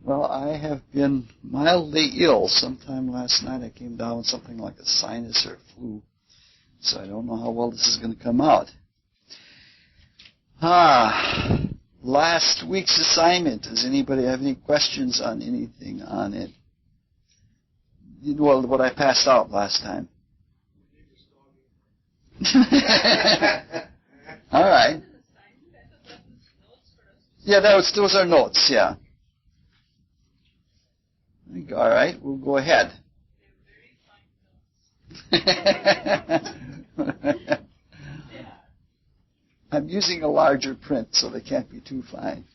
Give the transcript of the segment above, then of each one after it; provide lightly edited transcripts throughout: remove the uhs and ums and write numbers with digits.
Well, I have been mildly ill. Sometime last night I came down with something like a sinus or flu. So I don't know how well this is going to come out. Last week's assignment. Does anybody have any questions on anything on it? Well, what I passed out last time. All right. Yeah, those are notes, yeah. All right, we'll go ahead. I'm using a larger print, so they can't be too fine.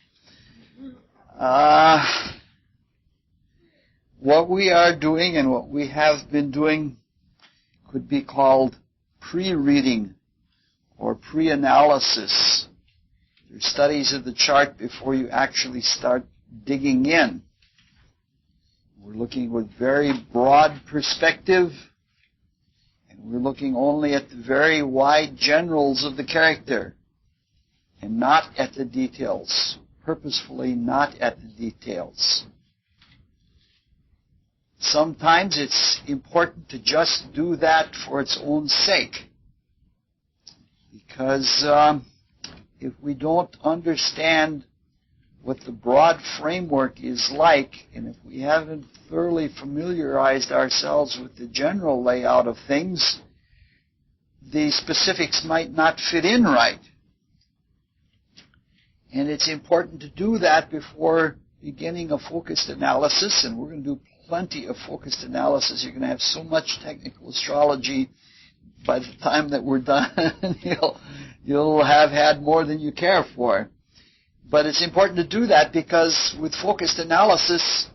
What we are doing and what we have been doing could be called pre-reading or pre-analysis. Your studies of the chart before you actually start digging in. We're looking with very broad perspective, and we're looking only at the very wide generals of the character, and not at the details, purposefully not at the details. Sometimes it's important to just do that for its own sake, because if we don't understand what the broad framework is like, and if we haven't thoroughly familiarized ourselves with the general layout of things, the specifics might not fit in right. And it's important to do that before beginning a focused analysis, and we're going to do plenty of focused analysis. You're going to have so much technical astrology by the time that we're done, you'll have had more than you care for. But it's important to do that because with focused analysis,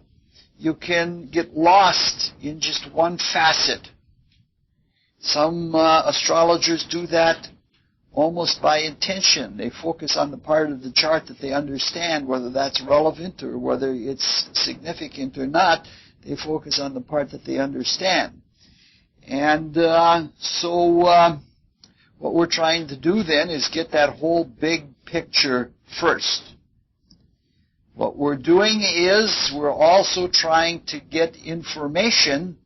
you can get lost in just one facet. Some astrologers do that almost by intention. They focus on the part of the chart that they understand, whether that's relevant or whether it's significant or not. They focus on the part that they understand. And so what we're trying to do then is get that whole big picture first. What we're doing is we're also trying to get information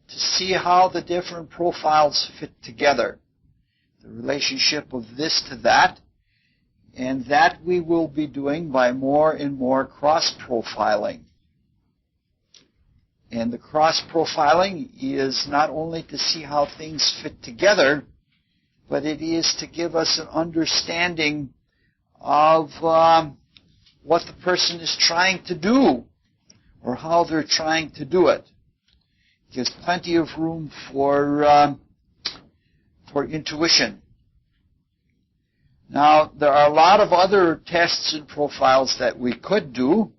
to see how the different profiles fit together. The relationship of this to that. And that we will be doing by more and more cross-profiling. And the cross-profiling is not only to see how things fit together, but it is to give us an understanding of what the person is trying to do or how they're trying to do it. It gives plenty of room for intuition. Now, there are a lot of other tests and profiles that we could do,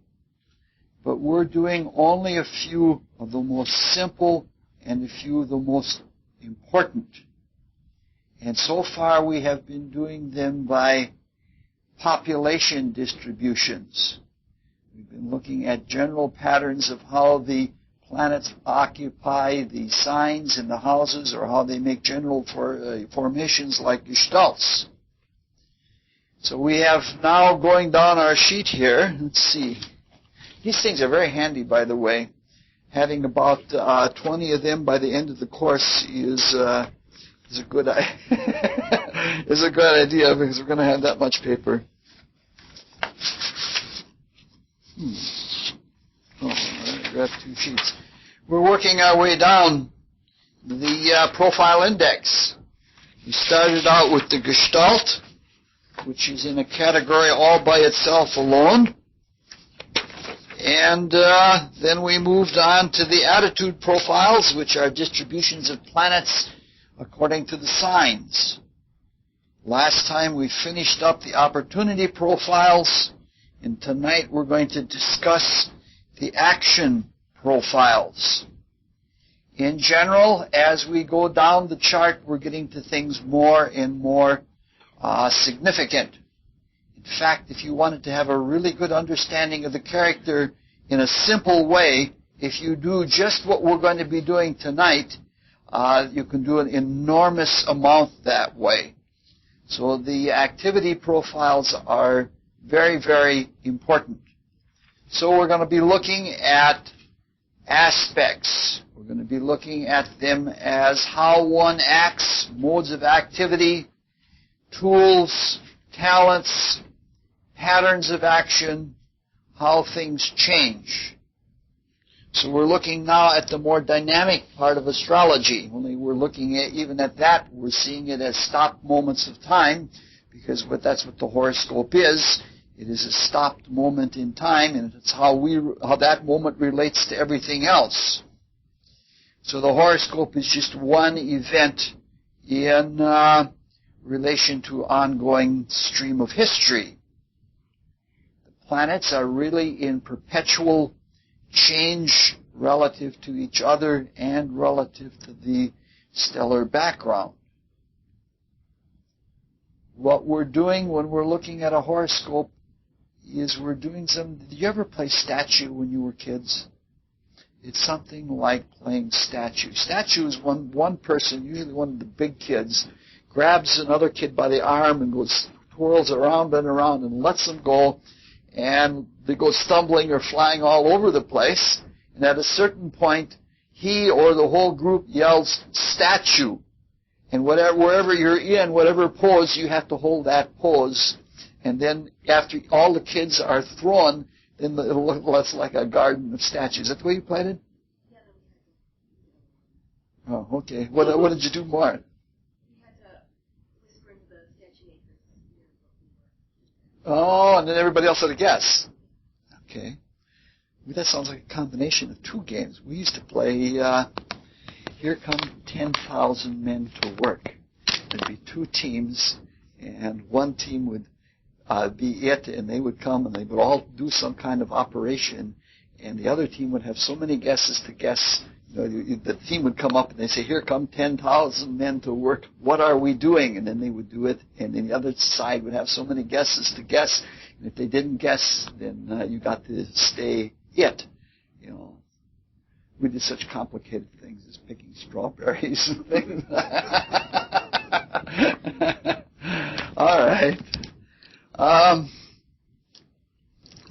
but we're doing only a few of the most simple and a few of the most important. And so far we have been doing them by population distributions. We've been looking at general patterns of how the planets occupy the signs in the houses or how they make general formations like gestalts. So we have now going down our sheet here, let's see. These things are very handy, by the way. Having about 20 of them by the end of the course is a good is a good idea because we're going to have that much paper. Oh, I grabbed 2 sheets. We're working our way down the profile index. We started out with the Gestalt, which is in a category all by itself alone. And then we moved on to the attitude profiles, which are distributions of planets according to the signs. Last time we finished up the opportunity profiles, and tonight we're going to discuss the action profiles. In general, as we go down the chart, we're getting to things more and more significant. In fact, if you wanted to have a really good understanding of the character in a simple way, if you do just what we're going to be doing tonight, you can do an enormous amount that way. So the activity profiles are very, very important. So we're going to be looking at aspects. We're going to be looking at them as how one acts, modes of activity, tools, talents, patterns of action, how things change. So we're looking now at the more dynamic part of astrology. Only we're looking at, even at that, we're seeing it as stop moments of time, because that's what the horoscope is. It is a stopped moment in time, and it's how that moment relates to everything else. So the horoscope is just one event in relation to ongoing stream of history. The planets are really in perpetual change relative to each other and relative to the stellar background. What we're doing when we're looking at a horoscope is we're doing did you ever play statue when you were kids? It's something like playing statue. Statue is one person, usually one of the big kids, grabs another kid by the arm and twirls around and around and lets them go, and they go stumbling or flying all over the place. And at a certain point, he or the whole group yells, "Statue." And wherever you're in, whatever pose, you have to hold that pose. And then after all the kids are thrown, then it'll look less like a garden of statues. Is that the way you played it? Oh, okay. What did you do more? You had to whisper into the statue makers. Oh, and then everybody else had to guess. Okay. Well, that sounds like a combination of two games. We used to play Here Come 10,000 Men to Work. There'd be two teams, and one team would be it, and they would come and they would all do some kind of operation, and the other team would have so many guesses to guess. The team would come up and they say, "Here come 10,000 men to work. What are we doing?" And then they would do it, and then the other side would have so many guesses to guess. And if they didn't guess, then you got to stay it. We did such complicated things as picking strawberries and things. All right.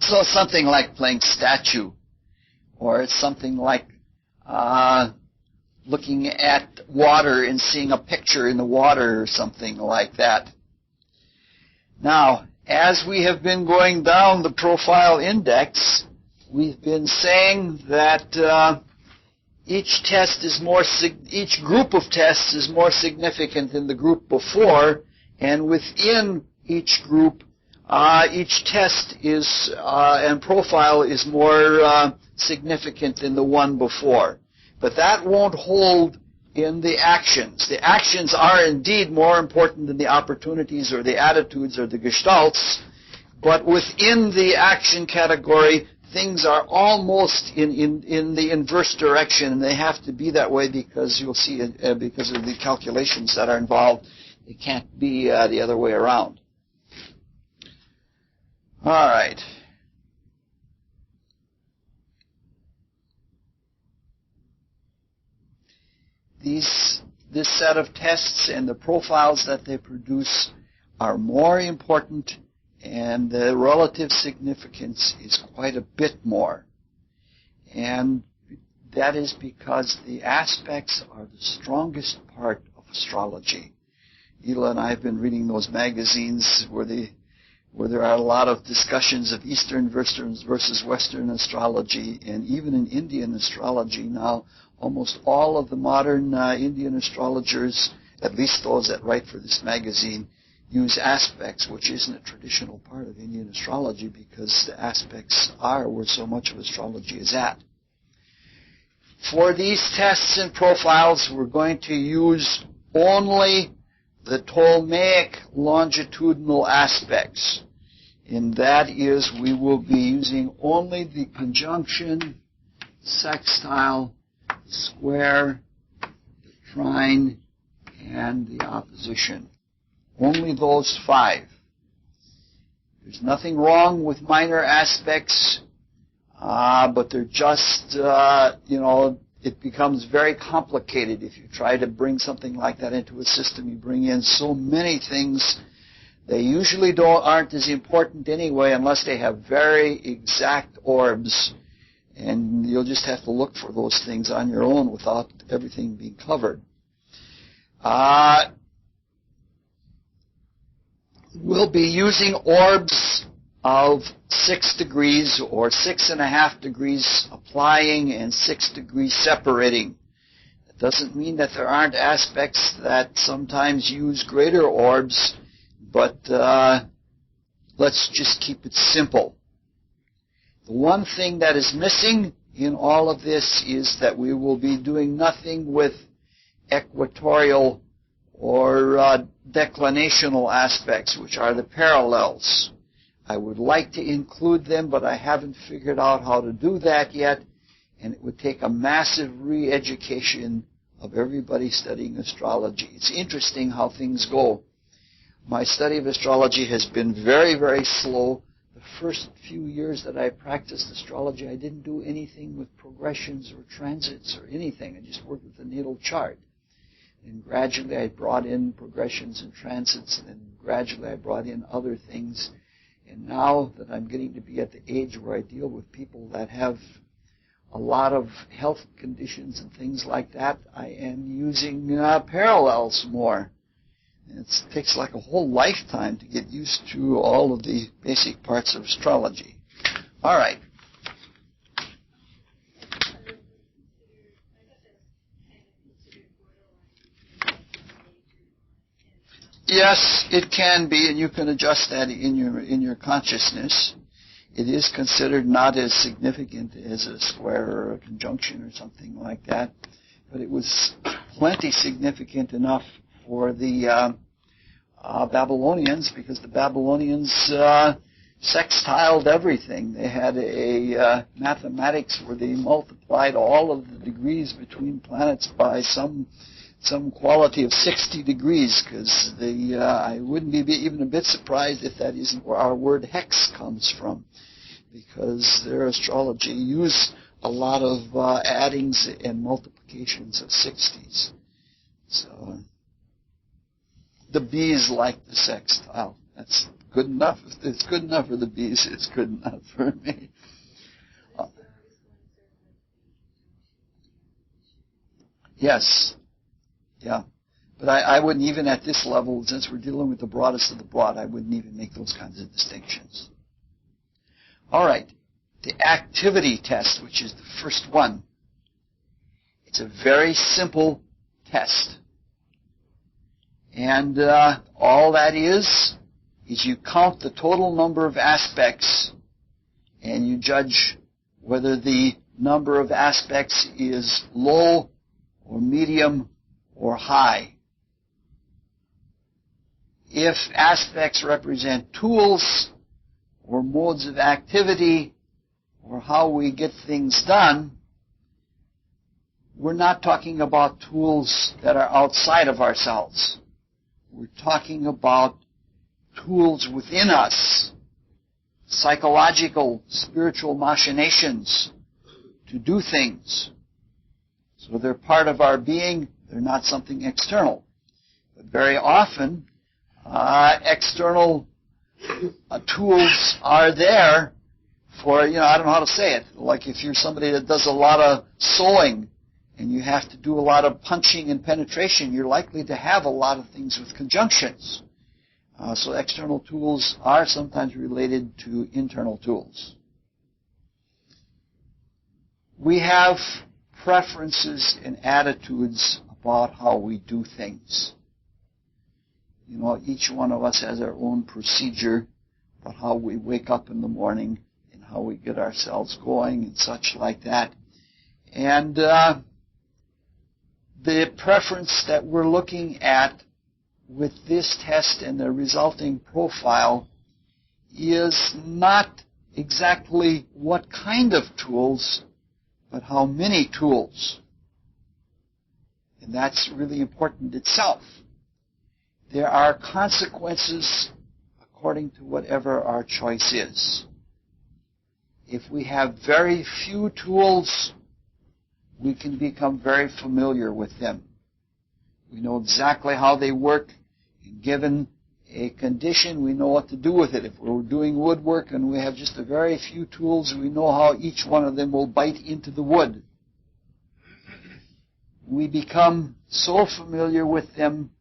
So it's something like playing statue, or it's something like looking at water and seeing a picture in the water or something like that. Now, as we have been going down the profile index, we've been saying that each group of tests is more significant than the group before, and within each group, each test is and profile is more significant than the one before. But that won't hold in the actions. The actions are indeed more important than the opportunities or the attitudes or the gestalts, but within the action category, things are almost in the inverse direction, and they have to be that way because you'll see because of the calculations that are involved. It can't be the other way around. All right. This set of tests and the profiles that they produce are more important, and the relative significance is quite a bit more. And that is because the aspects are the strongest part of astrology. Ela and I have been reading those magazines where there are a lot of discussions of Eastern versus Western astrology, and even in Indian astrology now, almost all of the modern Indian astrologers, at least those that write for this magazine, use aspects, which isn't a traditional part of Indian astrology because the aspects are where so much of astrology is at. For these tests and profiles, we're going to use only the Ptolemaic longitudinal aspects. And that is, we will be using only the conjunction, sextile, square, the trine, and the opposition. Only those 5. There's nothing wrong with minor aspects, but they're just, it becomes very complicated if you try to bring something like that into a system. You bring in so many things They usually aren't as important anyway unless they have very exact orbs, and you'll just have to look for those things on your own without everything being covered. We'll be using orbs of 6 degrees or 6.5 degrees applying and 6 degrees separating. It doesn't mean that there aren't aspects that sometimes use greater orbs, but let's just keep it simple. The one thing that is missing in all of this is that we will be doing nothing with equatorial or declinational aspects, which are the parallels. I would like to include them, but I haven't figured out how to do that yet, and it would take a massive re-education of everybody studying astrology. It's interesting how things go. My study of astrology has been very, very slow. The first few years that I practiced astrology, I didn't do anything with progressions or transits or anything. I just worked with the natal chart. And gradually I brought in progressions and transits, and then gradually I brought in other things. And now that I'm getting to be at the age where I deal with people that have a lot of health conditions and things like that, I am using parallels more. And it takes like a whole lifetime to get used to all of the basic parts of astrology. All right. Yes, it can be, and you can adjust that in your consciousness. It is considered not as significant as a square or a conjunction or something like that, but it was plenty significant enough for the Babylonians, because the Babylonians sextiled everything. They had a mathematics where they multiplied all of the degrees between planets by some quality of 60 degrees, because I wouldn't be even a bit surprised if that isn't where our word hex comes from, because their astrology used a lot of addings and multiplications of 60s. So the bees like the sextile. That's good enough. If it's good enough for the bees, it's good enough for me. Yes. Yeah. But I wouldn't even at this level, since we're dealing with the broadest of the broad, I wouldn't even make those kinds of distinctions. All right. The activity test, which is the first one. It's a very simple test. And all that is you count the total number of aspects and you judge whether the number of aspects is low or medium or high. If aspects represent tools or modes of activity or how we get things done, we're not talking about tools that are outside of ourselves. We're talking about tools within us, psychological, spiritual machinations to do things. So they're part of our being. They're not something external. But very often, external tools are there for, I don't know how to say it. Like if you're somebody that does a lot of sewing and you have to do a lot of punching and penetration, you're likely to have a lot of things with conjunctions. So external tools are sometimes related to internal tools. We have preferences and attitudes about how we do things. Each one of us has our own procedure about how we wake up in the morning and how we get ourselves going and such like that. And the preference that we're looking at with this test and the resulting profile is not exactly what kind of tools, but how many tools. And that's really important itself. There are consequences according to whatever our choice is. If we have very few tools, we can become very familiar with them. We know exactly how they work, and given a condition, we know what to do with it. If we're doing woodwork and we have just a very few tools, we know how each one of them will bite into the wood. We become so familiar with them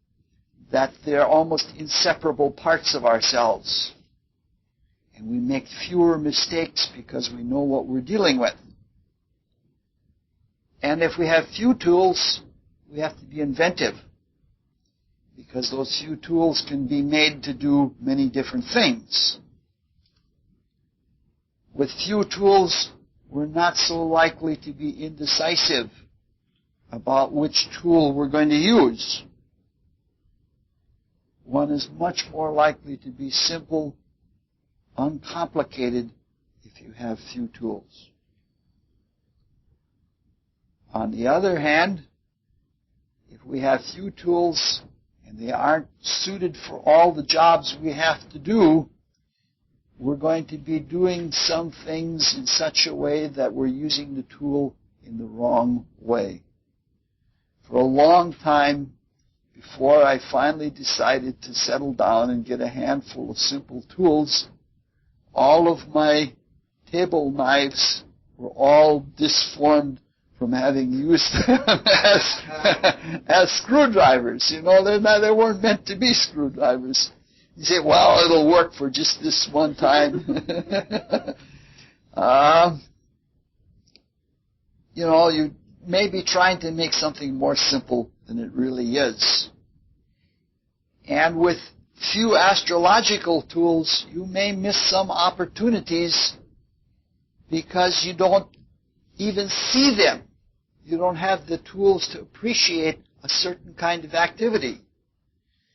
that they're almost inseparable parts of ourselves. And we make fewer mistakes because we know what we're dealing with. And if we have few tools, we have to be inventive, because those few tools can be made to do many different things. With few tools, we're not so likely to be indecisive about which tool we're going to use. One is much more likely to be simple, uncomplicated, if you have few tools. On the other hand, if we have few tools and they aren't suited for all the jobs we have to do, we're going to be doing some things in such a way that we're using the tool in the wrong way. For a long time, before I finally decided to settle down and get a handful of simple tools, all of my table knives were all disformed from having used them as screwdrivers. You know, they weren't meant to be screwdrivers. You say, well, it'll work for just this one time. You may be trying to make something more simple than it really is. And with few astrological tools, you may miss some opportunities because you don't even see them. You don't have the tools to appreciate a certain kind of activity.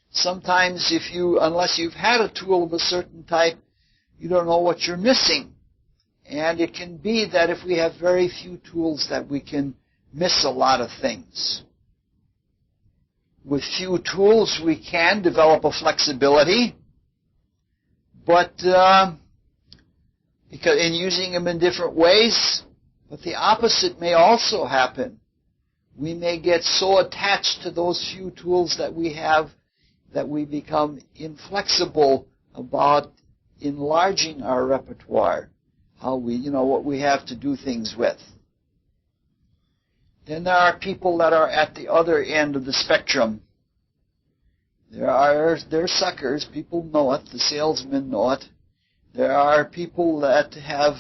Sometimes unless you've had a tool of a certain type, you don't know what you're missing. And it can be that if we have very few tools that we can miss a lot of things. With few tools, we can develop a flexibility, but because in using them in different ways. But the opposite may also happen. We may get so attached to those few tools that we have that we become inflexible about enlarging our repertoire, what we have to do things with. Then there are people that are at the other end of the spectrum. They're suckers. People know it. The salesmen know it. There are people that have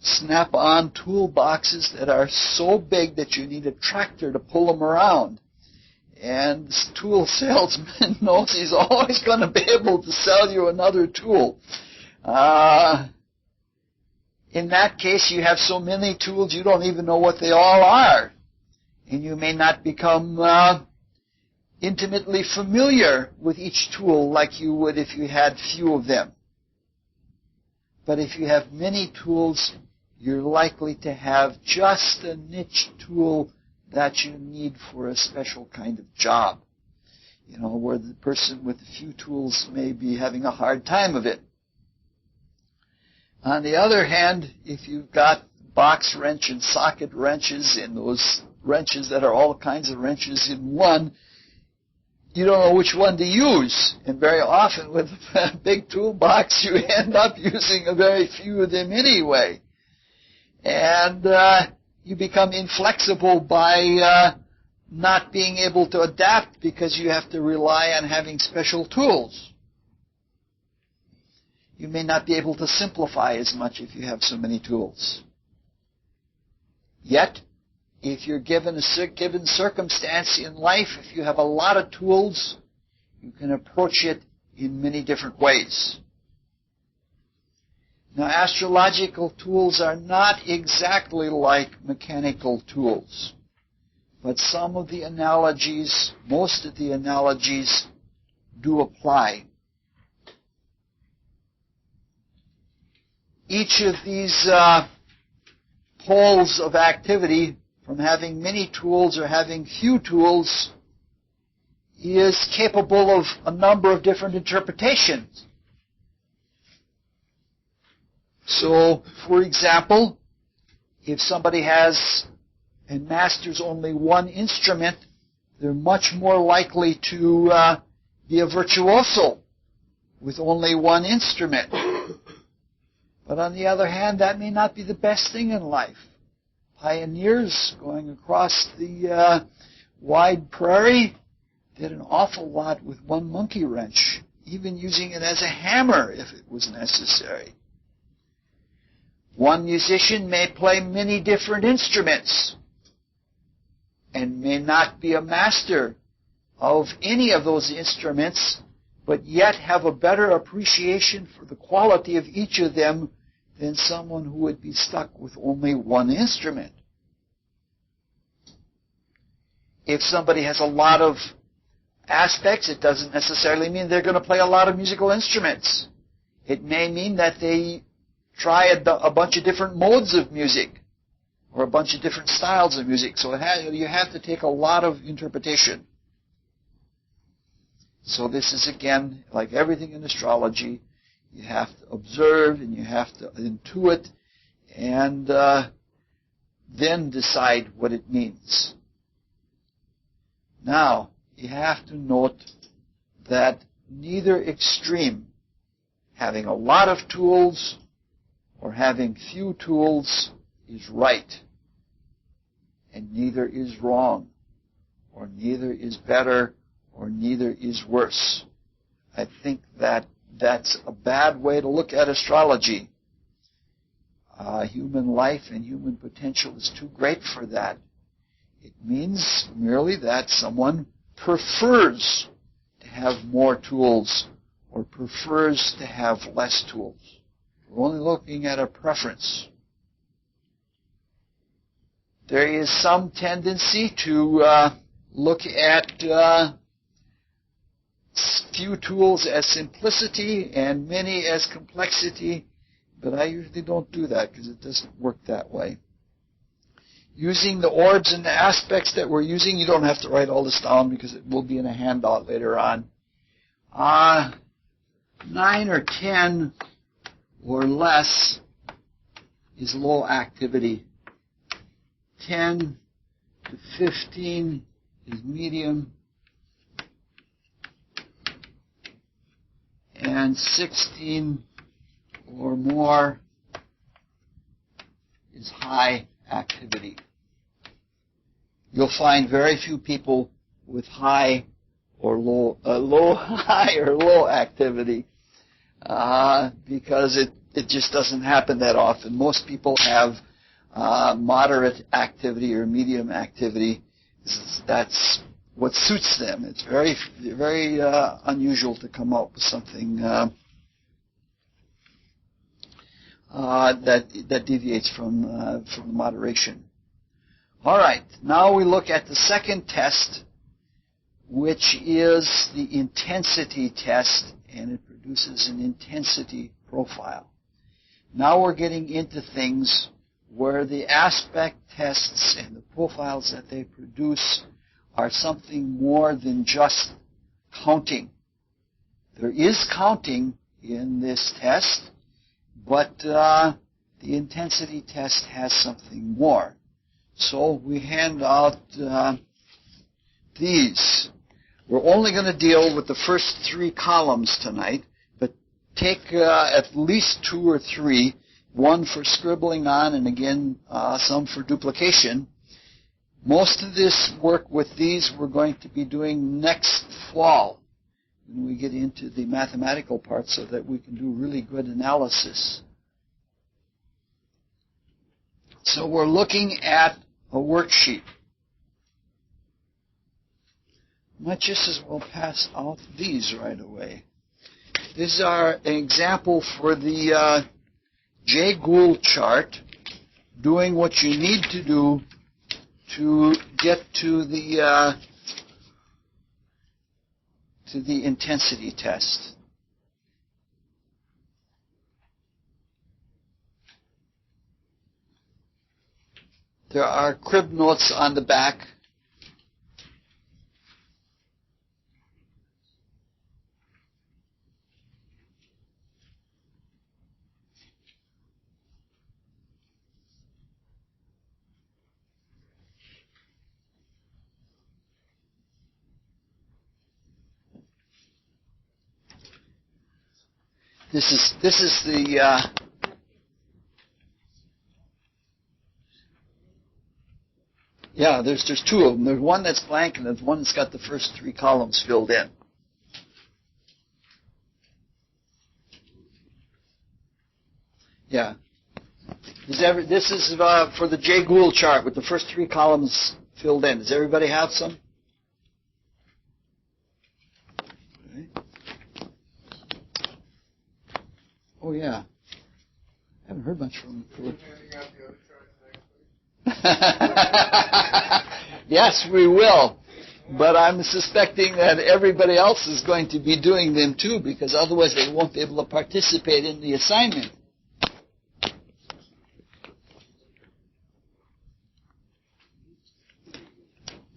snap-on toolboxes that are so big that you need a tractor to pull them around. And this tool salesman knows he's always going to be able to sell you another tool. In that case, you have so many tools you don't even know what they all are. And you may not become intimately familiar with each tool like you would if you had few of them. But if you have many tools, you're likely to have just a niche tool that you need for a special kind of job. Where the person with a few tools may be having a hard time of it. On the other hand, if you've got box wrench and socket wrenches and those wrenches that are all kinds of wrenches in one, you don't know which one to use. And very often with a big toolbox, you end up using a very few of them anyway. And you become inflexible by not being able to adapt because you have to rely on having special tools. You may not be able to simplify as much if you have so many tools. Yet, if you're given a given circumstance in life, if you have a lot of tools, you can approach it in many different ways. Now, astrological tools are not exactly like mechanical tools, but some of the analogies, most of the analogies, do apply. Each of these poles of activity, from having many tools or having few tools, is capable of a number of different interpretations. So, for example, if somebody has and masters only one instrument, they're much more likely to be a virtuoso. with only one instrument. But on the other hand, that may not be the best thing in life. Pioneers going across the wide prairie did an awful lot with one monkey wrench, even using it as a hammer if it was necessary. One musician may play many different instruments and may not be a master of any of those instruments, but yet have a better appreciation for the quality of each of them than someone who would be stuck with only one instrument. If somebody has a lot of aspects, it doesn't necessarily mean they're going to play a lot of musical instruments. It may mean that they try a bunch of different modes of music or a bunch of different styles of music. So you have to take a lot of interpretation. So this is, again, like everything in astrology, you have to observe and you have to intuit and then decide what it means. Now, you have to note that neither extreme, having a lot of tools or having few tools, is right. And neither is wrong, or neither is better, or neither is worse. I think that that's a bad way to look at astrology. Human life and human potential is too great for that. It means merely that someone prefers to have more tools or prefers to have less tools. We're only looking at a preference. There is some tendency to look at few tools as simplicity and many as complexity, but I usually don't do that because it doesn't work that way. Using the orbs and the aspects that we're using, you don't have to write all this down because it will be in a handout later on. 9 or 10 or less is low activity. 10 to 15 is medium. And 16 or more is high activity. You'll find very few people with high or high or low activity because it just doesn't happen that often. Most people have moderate activity or medium activity. That's what suits them. It's very, very unusual to come up with something that deviates from moderation. All right, now we look at the second test, which is the intensity test, and it produces an intensity profile. Now we're getting into things where the aspect tests and the profiles that they produce are something more than just counting. There is counting in this test, but the intensity test has something more. So we hand out these. We're only going to deal with the first 3 columns tonight, but take at least 2 or 3, one for scribbling on and again some for duplication. Most of this work with these we're going to be doing next fall when we get into the mathematical part so that we can do really good analysis. So we're looking at a worksheet. Might just as well pass out these right away. These are an example for the Jay Gould chart, doing what you need to do to get to the intensity test. There are crib notes on the back. This is the there's two of them. There's one that's blank and there's one that's got the first three columns filled in. Yeah. This is for the Jay Gould chart with the first three columns filled in. Does everybody have some? Okay. Oh, yeah. I haven't heard much from him. Yes, we will. But I'm suspecting that everybody else is going to be doing them too, because otherwise they won't be able to participate in the assignment.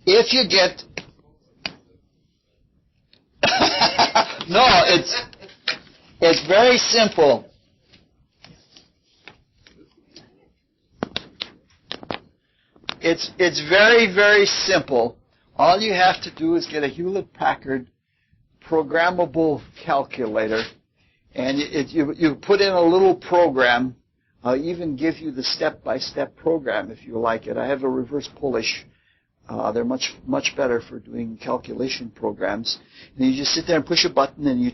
If you get... No, it's very simple. It's very, very simple. All you have to do is get a Hewlett-Packard programmable calculator, and you put in a little program. I'll even give you the step-by-step program if you like it. I have a reverse Polish. They're much better for doing calculation programs. And you just sit there and push a button, and you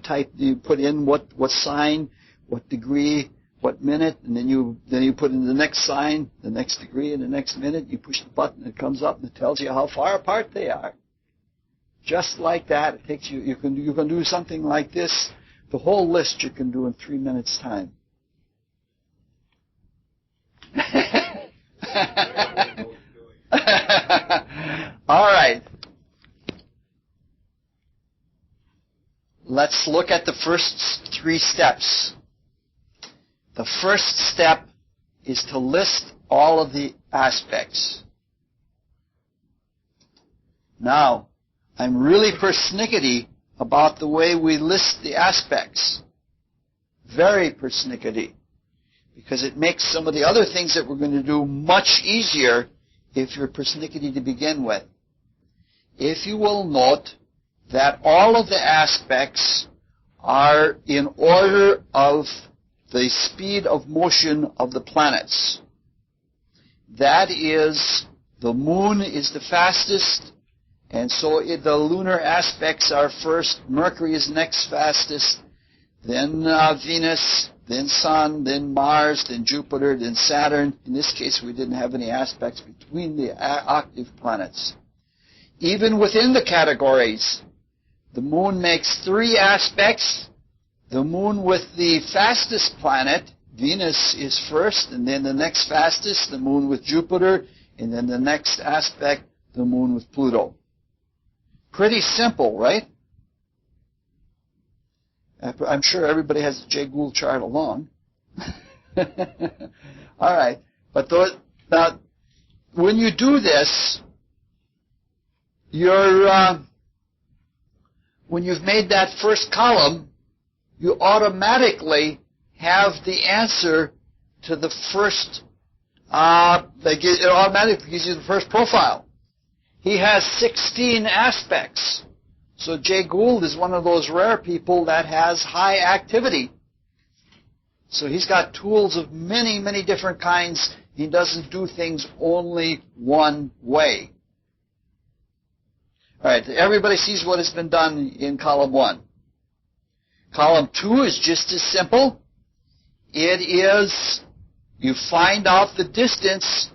put in what sign, what degree, what minute, and then you put in the next sign, the next degree, and the next minute. You push the button, it comes up and it tells you how far apart they are. Just like that, it takes you can do something like this. The whole list you can do in 3 minutes time. All right. Let's look at the first 3 steps. The first step is to list all of the aspects. Now, I'm really persnickety about the way we list the aspects. Very persnickety. Because it makes some of the other things that we're going to do much easier if you're persnickety to begin with. If you will note that all of the aspects are in order of the speed of motion of the planets. That is, the moon is the fastest, and so the lunar aspects are first. Mercury is next fastest, then Venus, then Sun, then Mars, then Jupiter, then Saturn. In this case, we didn't have any aspects between the active planets. Even within the categories, the moon makes 3 aspects. The moon with the fastest planet, Venus, is first, and then the next fastest, the moon with Jupiter, and then the next aspect, the moon with Pluto. Pretty simple, right? I'm sure everybody has a Jay Gould chart along. All right. But now, when you do this, when you've made that first column, you automatically have the answer to the first, it automatically gives you the first profile. He has 16 aspects. So Jay Gould is one of those rare people that has high activity. So he's got tools of many, many different kinds. He doesn't do things only one way. All right, everybody sees what has been done in column 1. Column 2 is just as simple. It is, you find out the distance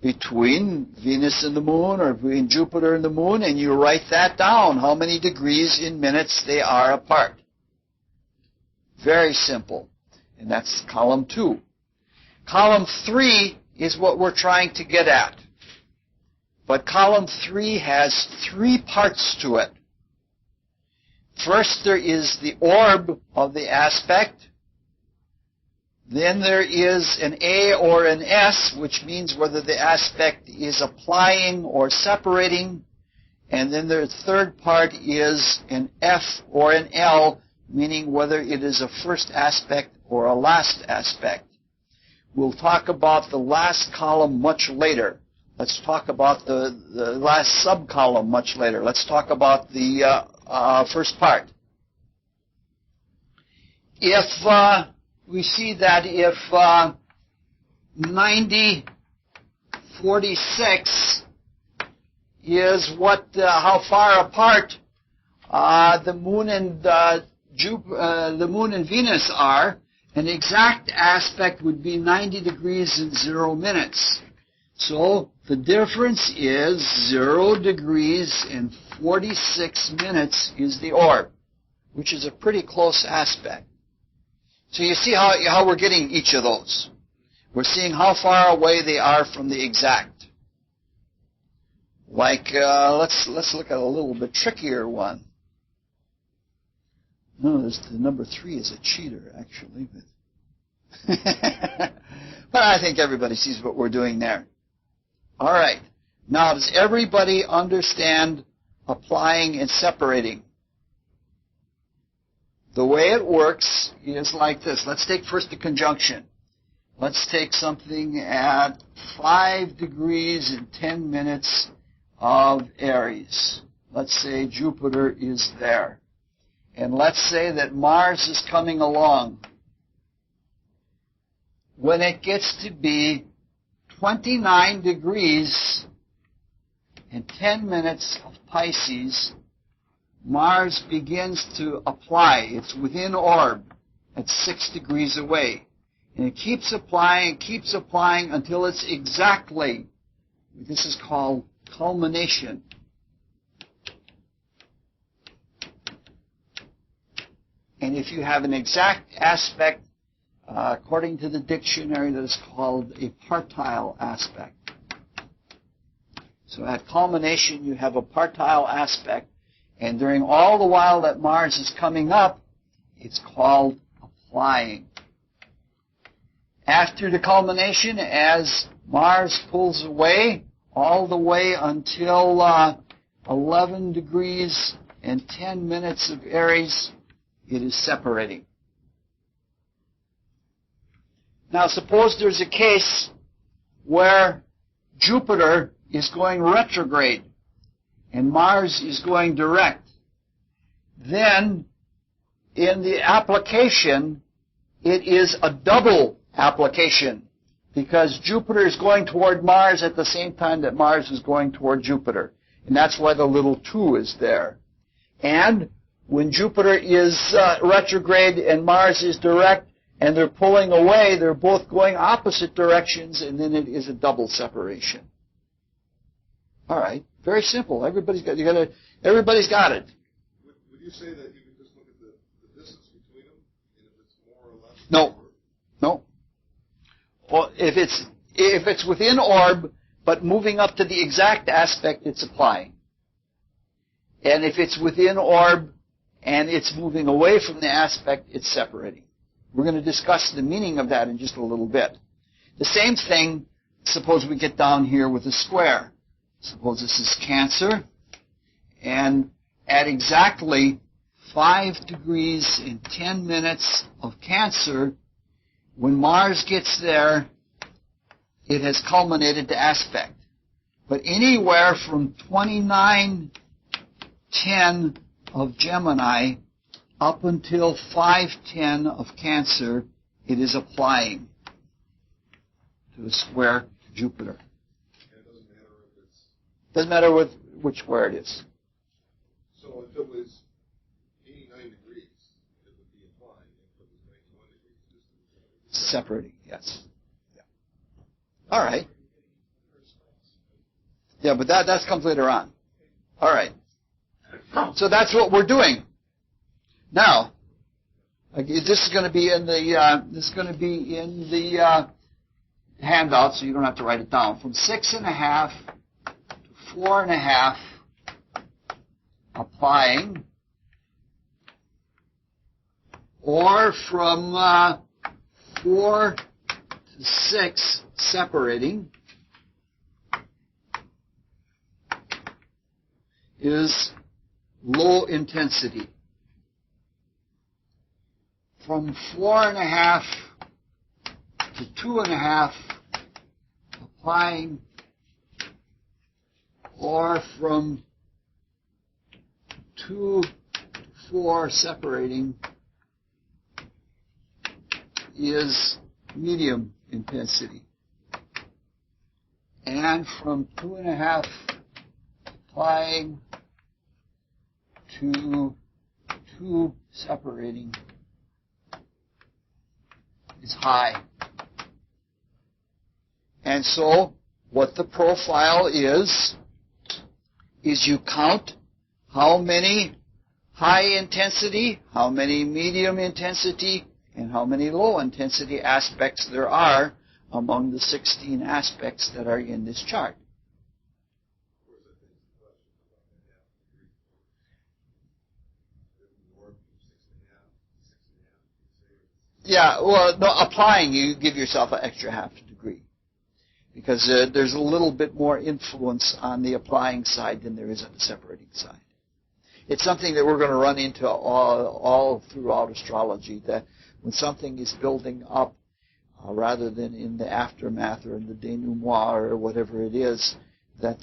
between Venus and the moon, or between Jupiter and the moon, and you write that down, how many degrees in minutes they are apart. Very simple. And that's column 2. Column 3 is what we're trying to get at. But column 3 has 3 parts to it. First, there is the orb of the aspect. Then there is an A or an S, which means whether the aspect is applying or separating. And then the third part is an F or an L, meaning whether it is a first aspect or a last aspect. We'll talk about the last column much later. Let's talk about the last sub-column much later. Let's talk about the first part. if we see that if 90:46 is how far apart the moon and the moon and Venus are, an exact aspect would be 90 degrees and 0 minutes. So the difference is 0 degrees and 46 minutes is the orb, which is a pretty close aspect. So you see how we're getting each of those. We're seeing how far away they are from the exact. Like, let's look at a little bit trickier one. No, the number 3 is a cheater, actually. But I think everybody sees what we're doing there. All right. Now, does everybody understand applying and separating? The way it works is like this. Let's take first the conjunction. Let's take something at 5 degrees and 10 minutes of Aries. Let's say Jupiter is there. And let's say that Mars is coming along. When it gets to be 29 degrees and 10 minutes of Pisces, Mars begins to apply. It's within orb at 6 degrees away. And it keeps applying until it's exactly, this is called culmination. And if you have an exact aspect, according to the dictionary, that is called a partile aspect. So at culmination, you have a partile aspect. And during all the while that Mars is coming up, it's called applying. After the culmination, as Mars pulls away, all the way until 11 degrees and 10 minutes of Aries, it is separating. Now, suppose there's a case where Jupiter is going retrograde and Mars is going direct. Then, in the application, it is a double application because Jupiter is going toward Mars at the same time that Mars is going toward Jupiter. And that's why the little 2 is there. And when Jupiter is retrograde and Mars is direct and they're pulling away, they're both going opposite directions, and then it is a double separation. All right, very simple. Everybody's got it. Would you say that you could just look at the distance between them, and if it's more or less? No. Well, if it's within orb but moving up to the exact aspect, it's applying. And if it's within orb and it's moving away from the aspect, it's separating. We're going to discuss the meaning of that in just a little bit. The same thing, suppose we get down here with a square. Suppose this is Cancer, and at exactly 5 degrees and 10 minutes of Cancer, when Mars gets there, it has culminated to aspect. But anywhere from 29:10 of Gemini up until 5:10 of Cancer, it is applying to the square Jupiter. Doesn't matter which square it is. So if it was 89 degrees, it would be applying. If it was 91 degrees, separating, yes. Yeah. All right. Yeah, but that comes later on. All right. So that's what we're doing. Now, this is going to be in the handout, so you don't have to write it down. From 6.5 to 4.5, applying, or from 4 to 6, separating, is low intensity. From 4.5 to 2.5, applying, or from 2 to 4, separating, is medium intensity. And from 2.5 applying to 2 separating is high. And so what the profile is you count how many high intensity, how many medium intensity, and how many low intensity aspects there are among the 16 aspects that are in this chart. Yeah, well, no, applying, you give yourself an extra half degree. Because there's a little bit more influence on the applying side than there is on the separating side. It's something that we're going to run into all throughout astrology, that when something is building up, rather than in the aftermath or in the denouement or whatever it is, that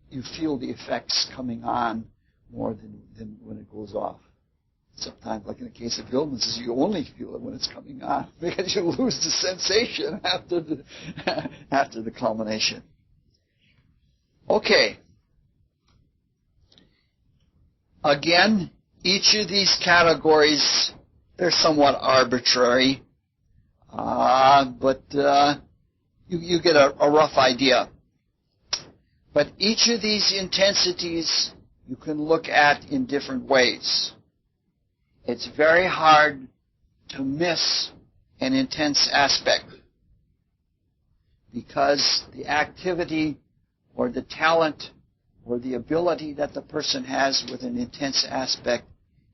you feel the effects coming on more than when it goes off. Sometimes, like in the case of illnesses, you only feel it when it's coming on because you lose the sensation after the culmination. Okay. Again, each of these categories, they're somewhat arbitrary, but you get a rough idea. But each of these intensities you can look at in different ways. It's very hard to miss an intense aspect because the activity or the talent or the ability that the person has with an intense aspect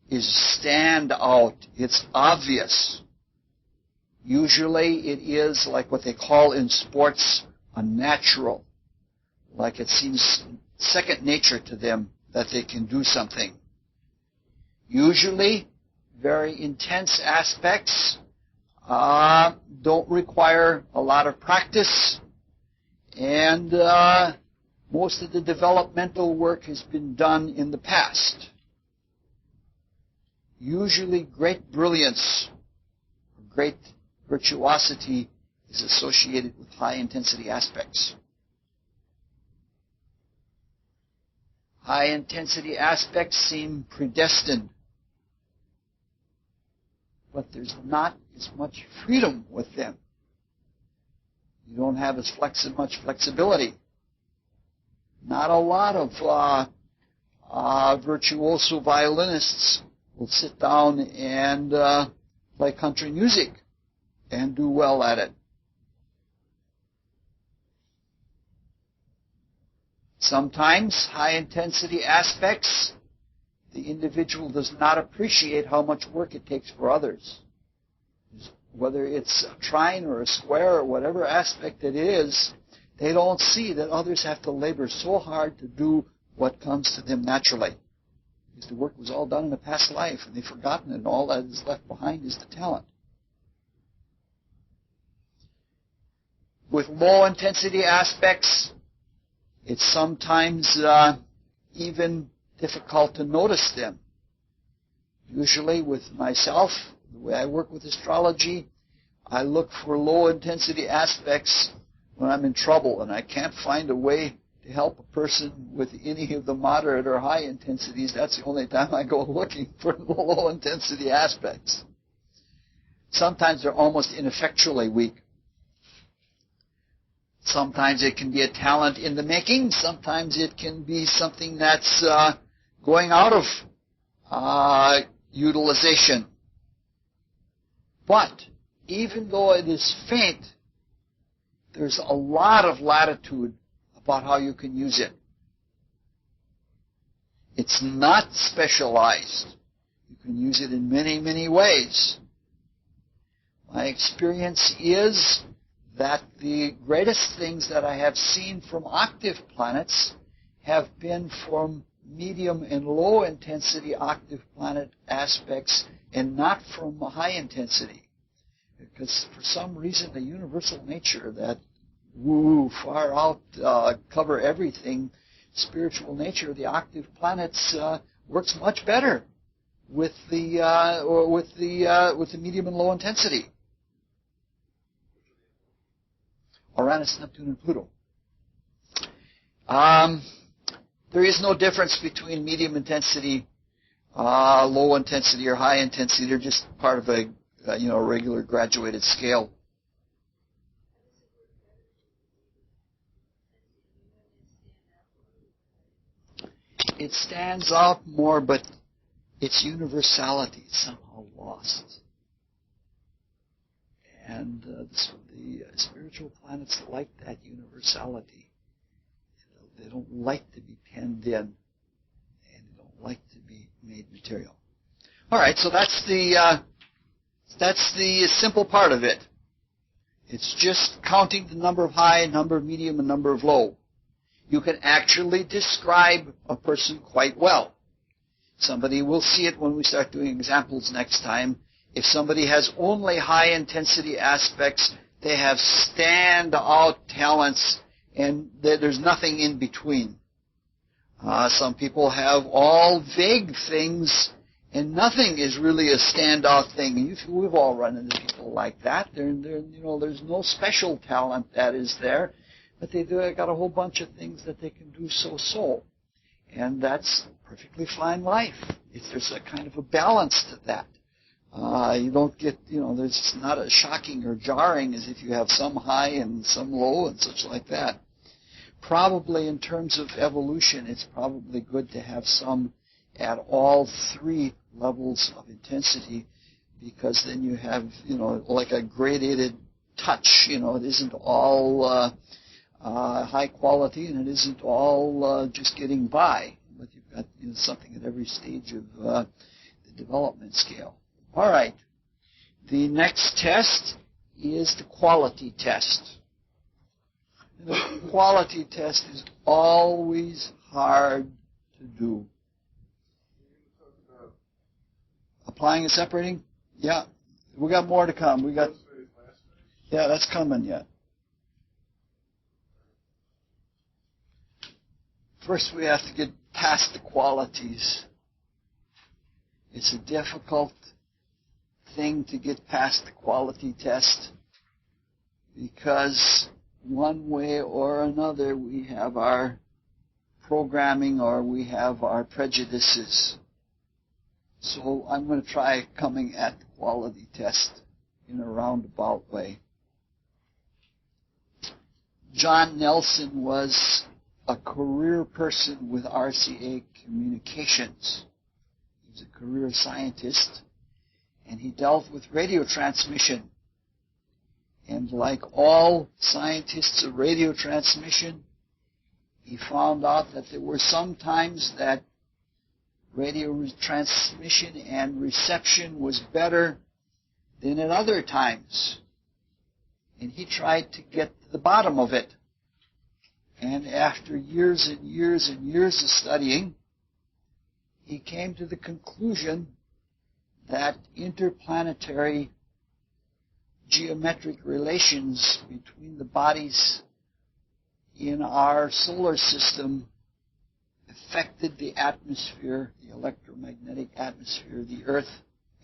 is stand out. It's obvious. Usually it is like what they call in sports a natural. Like it seems second nature to them that they can do something. Usually very intense aspects don't require a lot of practice, and most of the developmental work has been done in the past. Usually great brilliance, great virtuosity is associated with high-intensity aspects. High-intensity aspects seem predestined, but there's not as much freedom with them. You don't have as much flexibility. Not a lot of virtuoso violinists will sit down and play country music and do well at it. Sometimes high-intensity aspects, the individual does not appreciate how much work it takes for others. Whether it's a trine or a square or whatever aspect it is, they don't see that others have to labor so hard to do what comes to them naturally. Because the work was all done in a past life, and they've forgotten it, and all that is left behind is the talent. With low-intensity aspects, it's sometimes even difficult to notice them. Usually with myself, the way I work with astrology, I look for low-intensity aspects when I'm in trouble and I can't find a way to help a person with any of the moderate or high intensities. That's the only time I go looking for low-intensity aspects. Sometimes they're almost ineffectually weak. Sometimes it can be a talent in the making. Sometimes it can be something that's going out of utilization. But even though it is faint, there's a lot of latitude about how you can use it. It's not specialized. You can use it in many, many ways. My experience is that the greatest things that I have seen from octave planets have been from medium and low intensity octave planet aspects and not from high intensity. Because for some reason the universal nature, that far out, cover everything, spiritual nature of the octave planets works much better with the medium and low intensity. Uranus, Neptune, and Pluto. There is no difference between medium intensity, low intensity, or high intensity. They're just part of a regular graduated scale. It stands out more, but its universality is somehow lost. And the spiritual planets like that universality. They don't like to be penned in, and they don't like to be made material. All right, so that's the simple part of it. It's just counting the number of high, number of medium, and number of low. You can actually describe a person quite well. Somebody will see it when we start doing examples next time. If somebody has only high intensity aspects, they have stand-out talents, and there's nothing in between. Some people have all vague things, and nothing is really a standout thing. We've all run into people like that. There's no special talent that is there, but they got a whole bunch of things that they can do so. And that's perfectly fine life. There's a kind of a balance to that. You don't get, there's not as shocking or jarring as if you have some high and some low and such like that. Probably in terms of evolution, it's probably good to have some at all three levels of intensity, because then you have, like a gradated touch. It isn't all high quality, and it isn't all just getting by. But you've got something at every stage of the development scale. All right. The next test is the quality test. The quality test is always hard to do. Applying and separating? Yeah. We got more to come. Yeah, that's coming yet. First, we have to get past the qualities. It's a difficult thing to get past the quality test, because one way or another we have our programming or we have our prejudices. So I'm going to try coming at the quality test in a roundabout way. John Nelson was a career person with RCA Communications. He was a career scientist, and he dealt with radio transmission. And like all scientists of radio transmission, he found out that there were some times that radio transmission and reception was better than at other times. And he tried to get to the bottom of it. And after years and years and years of studying, he came to the conclusion that interplanetary geometric relations between the bodies in our solar system affected the atmosphere, the electromagnetic atmosphere of the Earth,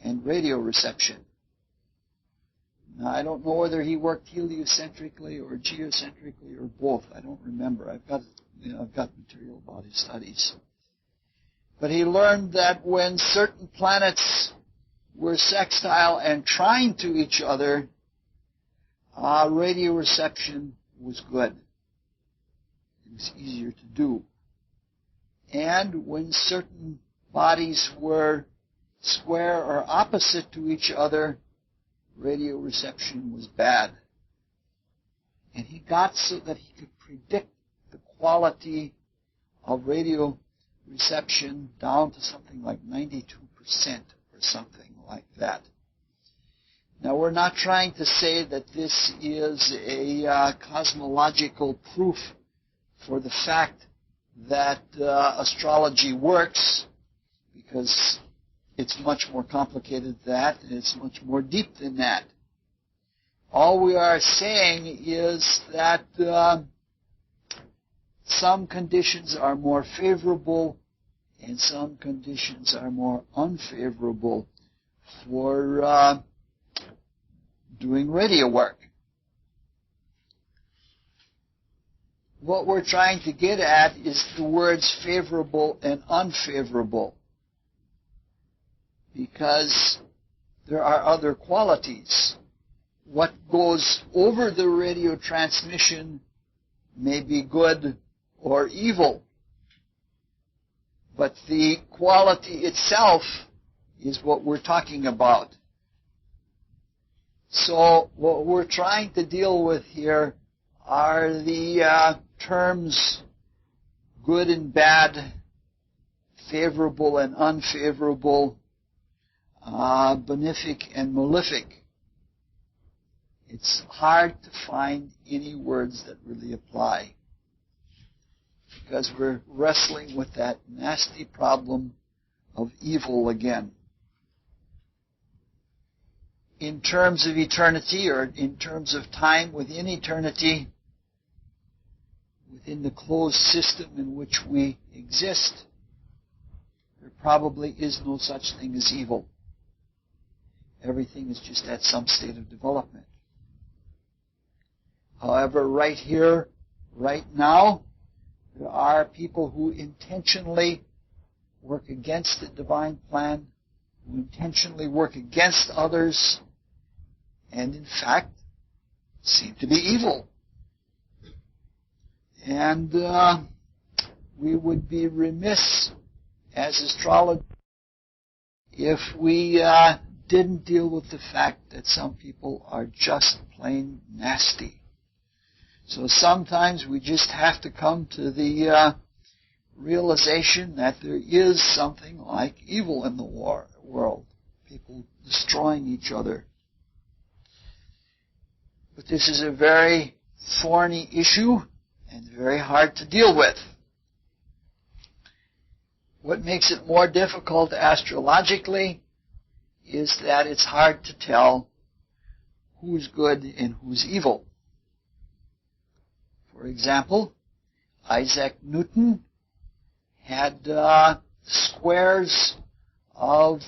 and radio reception. Now, I don't know whether he worked heliocentrically or geocentrically or both. I don't remember. I've got material about his studies. But he learned that when certain planets were sextile and trying to each other, radio reception was good. It was easier to do. And when certain bodies were square or opposite to each other, radio reception was bad. And he got so that he could predict the quality of radio reception down to something like 92% or something like that. Now, we're not trying to say that this is a cosmological proof for the fact that astrology works, because it's much more complicated than that, and it's much more deep than that. All we are saying is that some conditions are more favorable and some conditions are more unfavorable for doing radio work. What we're trying to get at is the words favorable and unfavorable, because there are other qualities. What goes over the radio transmission may be good or evil, but the quality itself is what we're talking about. So what we're trying to deal with here are the terms good and bad, favorable and unfavorable, benefic and malefic. It's hard to find any words that really apply, because we're wrestling with that nasty problem of evil again. In terms of eternity, or in terms of time within eternity, within the closed system in which we exist, there probably is no such thing as evil. Everything is just at some state of development. However, right here, right now, there are people who intentionally work against the divine plan, who intentionally work against others, and in fact, seem to be evil. And we would be remiss as astrologers if we didn't deal with the fact that some people are just plain nasty. So sometimes we just have to come to the realization that there is something like evil in the world. People destroying each other. But this is a very thorny issue and very hard to deal with. What makes it more difficult astrologically is that it's hard to tell who's good and who's evil. For example, Isaac Newton had squares of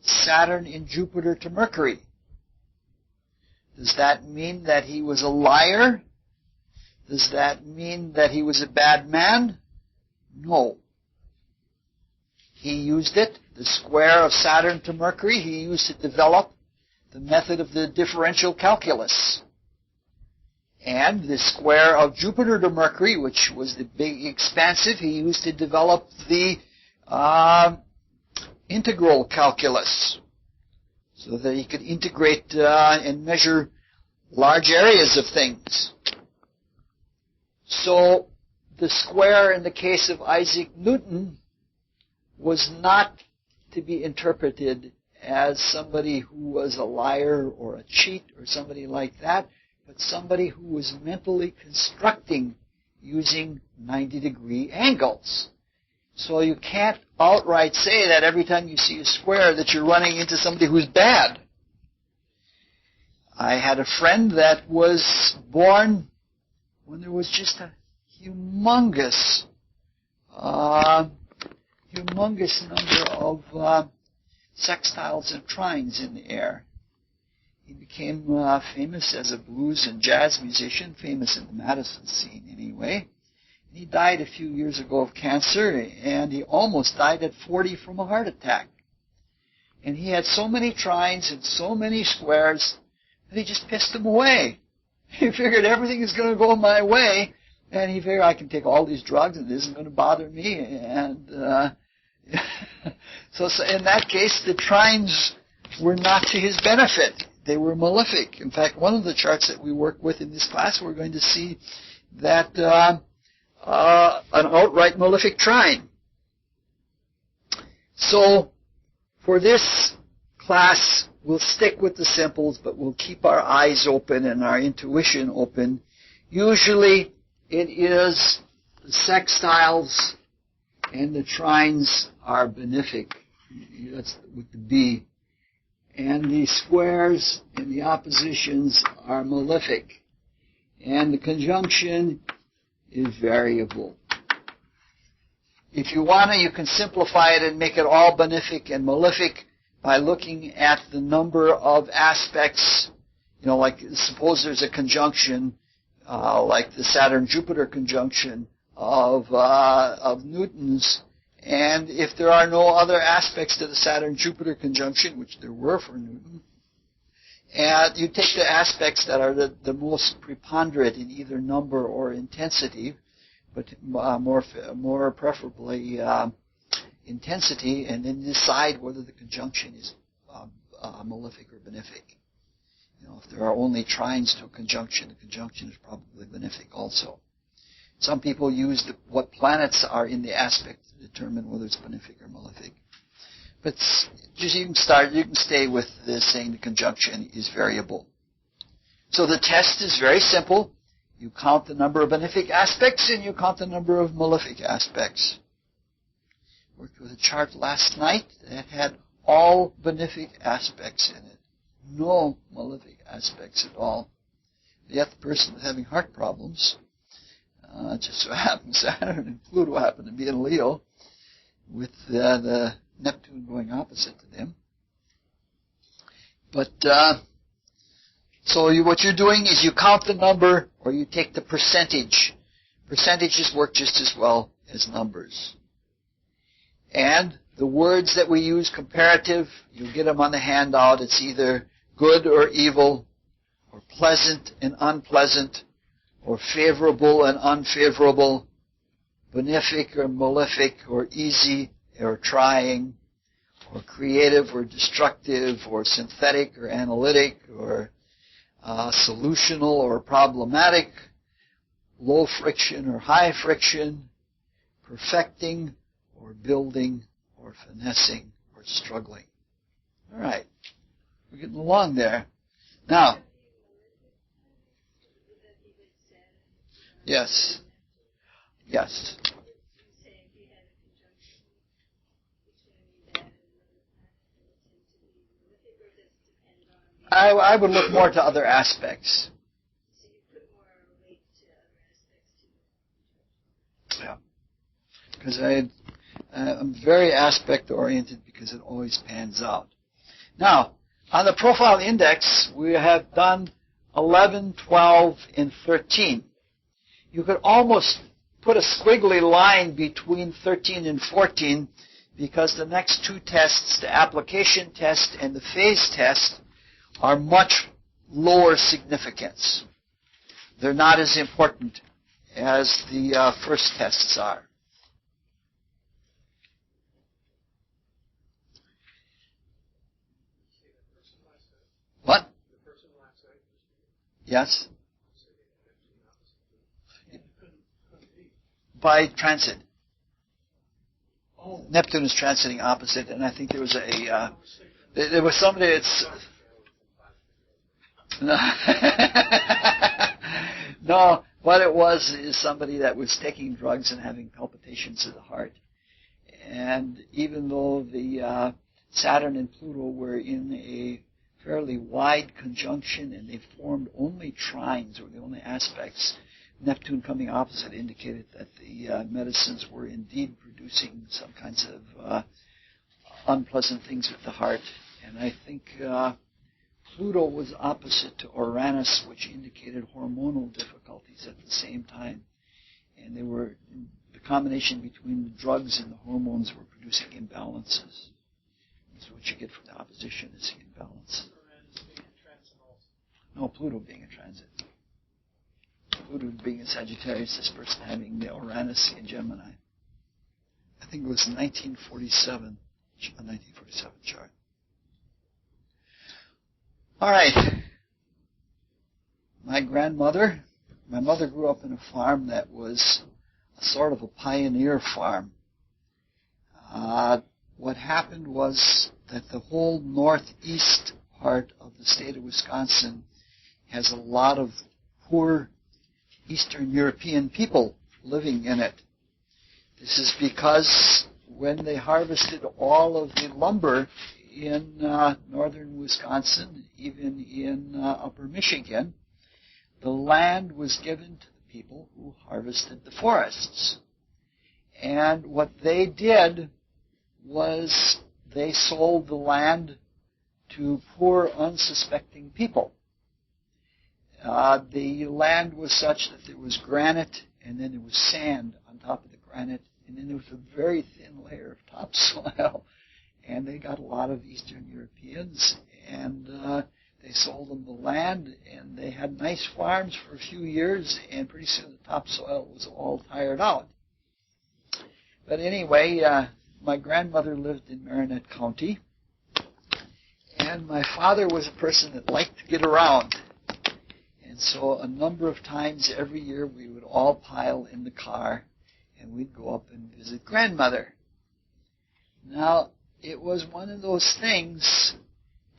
Saturn and Jupiter to Mercury. Does that mean that he was a liar? Does that mean that he was a bad man? No. He used it, the square of Saturn to Mercury, he used to develop the method of the differential calculus. And the square of Jupiter to Mercury, which was the big expansive, he used to develop the integral calculus, so that he could integrate and measure large areas of things. So the square in the case of Isaac Newton was not to be interpreted as somebody who was a liar or a cheat or somebody like that, but somebody who was mentally constructing using 90-degree angles. So you can't outright say that every time you see a square that you're running into somebody who's bad. I had a friend that was born when there was just a humongous number of sextiles and trines in the air. He became famous as a blues and jazz musician, famous in the Madison scene anyway. He died a few years ago of cancer, and he almost died at 40 from a heart attack. And he had so many trines and so many squares that he just pissed them away. He figured everything is going to go my way, and he figured I can take all these drugs and it isn't going to bother me. And so in that case, the trines were not to his benefit. They were malefic. In fact, one of the charts that we work with in this class, we're going to see that an outright malefic trine. So for this class, we'll stick with the simples, but we'll keep our eyes open and our intuition open. Usually it is the sextiles and the trines are benefic. That's with the B. And the squares and the oppositions are malefic. And the conjunction is variable. If you want to, you can simplify it and make it all benefic and malefic by looking at the number of aspects. Like suppose there's a conjunction, like the Saturn-Jupiter conjunction of Newton's, and if there are no other aspects to the Saturn-Jupiter conjunction, which there were for Newton, and you take the aspects that are the most preponderant in either number or intensity, but more preferably intensity, and then decide whether the conjunction is malefic or benefic. If there are only trines to a conjunction, the conjunction is probably benefic also. Some people use what planets are in the aspect to determine whether it's benefic or malefic. But just you can stay with this saying the conjunction is variable. So the test is very simple. You count the number of benefic aspects and you count the number of malefic aspects. Worked with a chart last night that had all benefic aspects in it. No malefic aspects at all. Yet the person was having heart problems. Just so happens Saturn and Pluto happen to be in Leo, with the Neptune going opposite to them. But what you're doing is you count the number, or you take the percentage. Percentages work just as well as numbers. And the words that we use, comparative, you'll get them on the handout. It's either good or evil, or pleasant and unpleasant, or favorable and unfavorable, benefic or malefic, or easy or trying, or creative or destructive, or synthetic or analytic, or solutional or problematic, low friction or high friction, perfecting or building or finessing or struggling. All right. We're getting along there. Now, yes. Yes. I would look more to other aspects. So you put more weight to other aspects too. Yeah. Because I'm very aspect-oriented because it always pans out. Now, on the profile index, we have done 11, 12, and 13. You could almost put a squiggly line between 13 and 14 because the next two tests, the application test and the phase test, are much lower significance. They're not as important as the first tests are. What? Yes? By transit. Neptune is transiting opposite, and I think there was there was somebody that's... No, what it was is somebody that was taking drugs and having palpitations of the heart. And even though the Saturn and Pluto were in a fairly wide conjunction and they formed only trines, or the only aspects, Neptune coming opposite indicated that the medicines were indeed producing some kinds of unpleasant things with the heart. And I think Pluto was opposite to Uranus, which indicated hormonal difficulties at the same time. And they were, the combination between the drugs and the hormones were producing imbalances. So what you get from the opposition is the imbalance. No, Pluto being in transit. Pluto being in Sagittarius, this person having the Uranus in Gemini. I think it was 1947, a 1947 chart. All right. My mother grew up in a farm that was a sort of a pioneer farm. What happened was that the whole northeast part of the state of Wisconsin has a lot of poor Eastern European people living in it. This is because when they harvested all of the lumber in northern Wisconsin, even in upper Michigan, the land was given to the people who harvested the forests. And what they did was they sold the land to poor, unsuspecting people. The land was such that there was granite, and then there was sand on top of the granite, and then there was a very thin layer of topsoil. And they got a lot of Eastern Europeans, and they sold them the land, and they had nice farms for a few years, and pretty soon the topsoil was all tired out. But anyway, my grandmother lived in Marinette County, and my father was a person that liked to get around. And so a number of times every year we would all pile in the car, and we'd go up and visit grandmother. Now, it was one of those things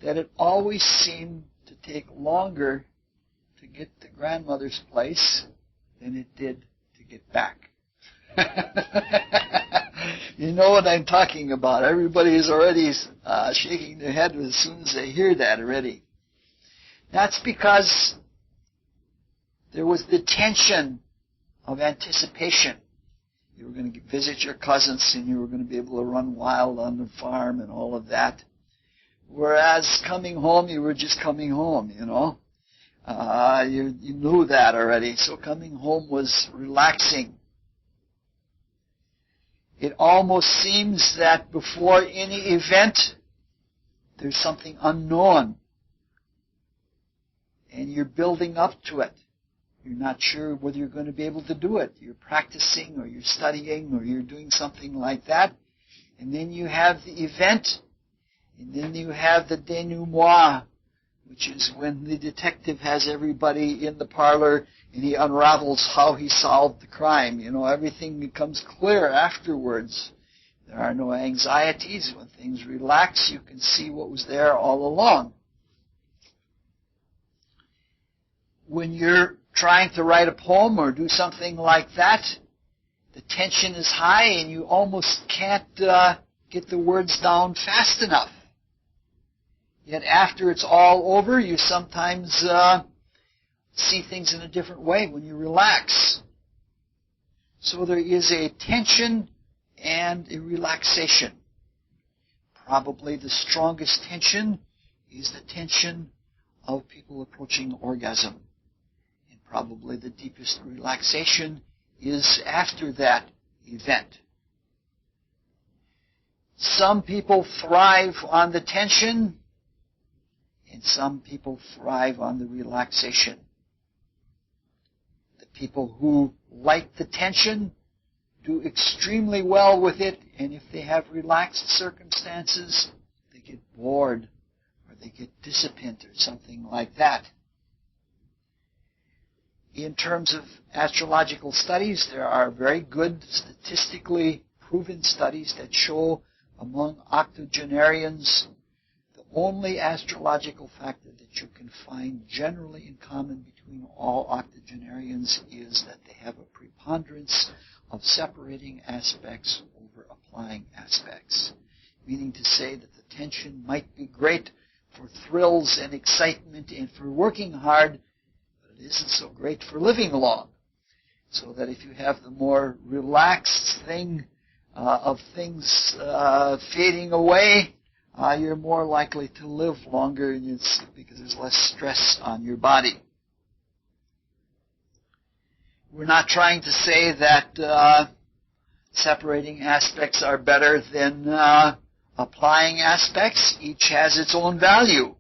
that it always seemed to take longer to get to grandmother's place than it did to get back. You know what I'm talking about. Everybody is already shaking their head as soon as they hear that already. That's because there was the tension of anticipation. You were going to visit your cousins, and you were going to be able to run wild on the farm and all of that. Whereas coming home, you were just coming home, you know. You knew that already. So coming home was relaxing. It almost seems that before any event, there's something unknown. And you're building up to it. You're not sure whether you're going to be able to do it. You're practicing, or you're studying, or you're doing something like that. And then you have the event. And then you have the denouement, which is when the detective has everybody in the parlor and he unravels how he solved the crime. You know, everything becomes clear afterwards. There are no anxieties. When things relax, you can see what was there all along. When you're trying to write a poem or do something like that, the tension is high and you almost can't get the words down fast enough. Yet after it's all over, you sometimes see things in a different way when you relax. So there is a tension and a relaxation. Probably the strongest tension is the tension of people approaching orgasm. And probably the deepest relaxation is after that event. Some people thrive on the tension, and some people thrive on the relaxation. The people who like the tension do extremely well with it, and if they have relaxed circumstances, they get bored or they get dissipant or something like that. In terms of astrological studies, there are very good statistically proven studies that show among octogenarians the only astrological factor that you can find generally in common between all octogenarians is that they have a preponderance of separating aspects over applying aspects. Meaning to say that the tension might be great for thrills and excitement and for working hard, but it isn't so great for living long. So that if you have the more relaxed thing of things fading away, you're more likely to live longer, and it's because there's less stress on your body. We're not trying to say that separating aspects are better than applying aspects. Each has its own value.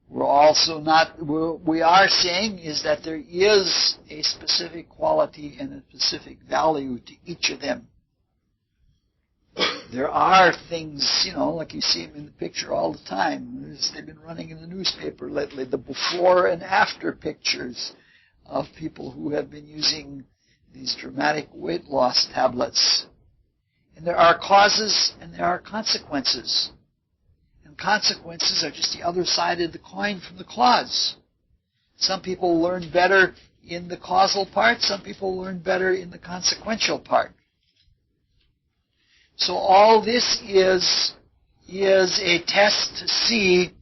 We're also not, what we are saying is that there is a specific quality and a specific value to each of them. There are things, like you see them in the picture all the time. They've been running in the newspaper lately, the before and after pictures of people who have been using these dramatic weight loss tablets. And there are causes and there are consequences. And consequences are just the other side of the coin from the cause. Some people learn better in the causal part. Some people learn better in the consequential part. So all this is a test to see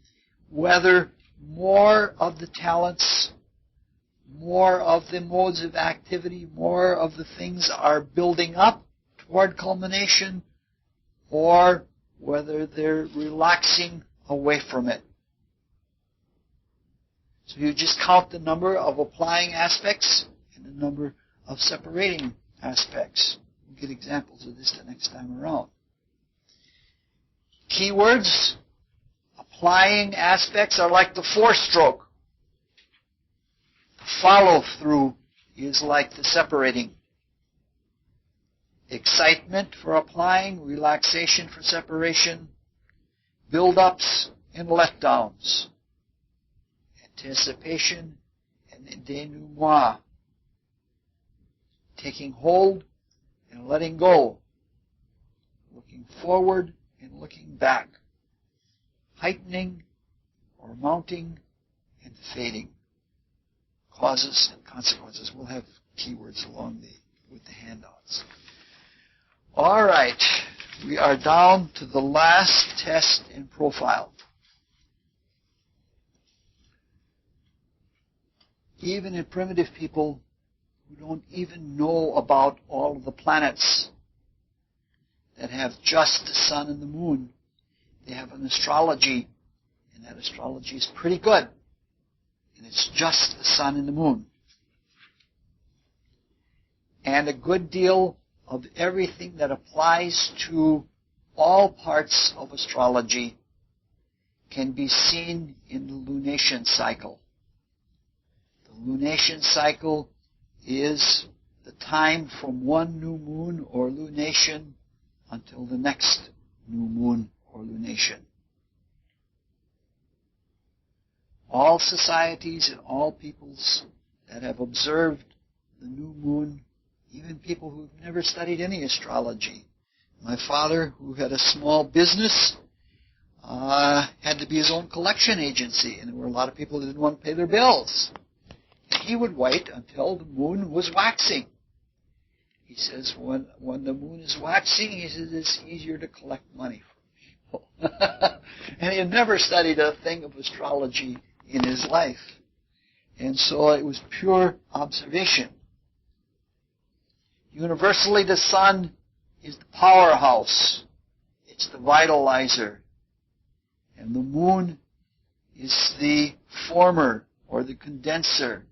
whether more of the talents, more of the modes of activity, more of the things are building up toward culmination, or whether they're relaxing away from it. So you just count the number of applying aspects and the number of separating aspects. We'll get examples of this the next time around. Keywords, applying aspects are like the four-stroke. The follow-through is like the separating. Excitement for applying, relaxation for separation, build-ups and letdowns, anticipation and denouement, taking hold and letting go, looking forward and looking back, heightening or mounting and fading, causes and consequences. We'll have keywords along with the handouts. All right, we are down to the last test in profile. Even in primitive people who don't even know about all of the planets that have just the sun and the moon, they have an astrology, and that astrology is pretty good. And it's just the sun and the moon. And a good deal of everything that applies to all parts of astrology can be seen in the lunation cycle. The lunation cycle is the time from one new moon or lunation until the next new moon or lunation. All societies and all peoples that have observed the new moon, even people who've never studied any astrology. My father, who had a small business, had to be his own collection agency, and there were a lot of people who didn't want to pay their bills. And he would wait until the moon was waxing. He says, when the moon is waxing, he says, it's easier to collect money from people. And he had never studied a thing of astrology in his life. And so it was pure observation. Universally, the sun is the powerhouse. It's the vitalizer. And the moon is the former or the condenser.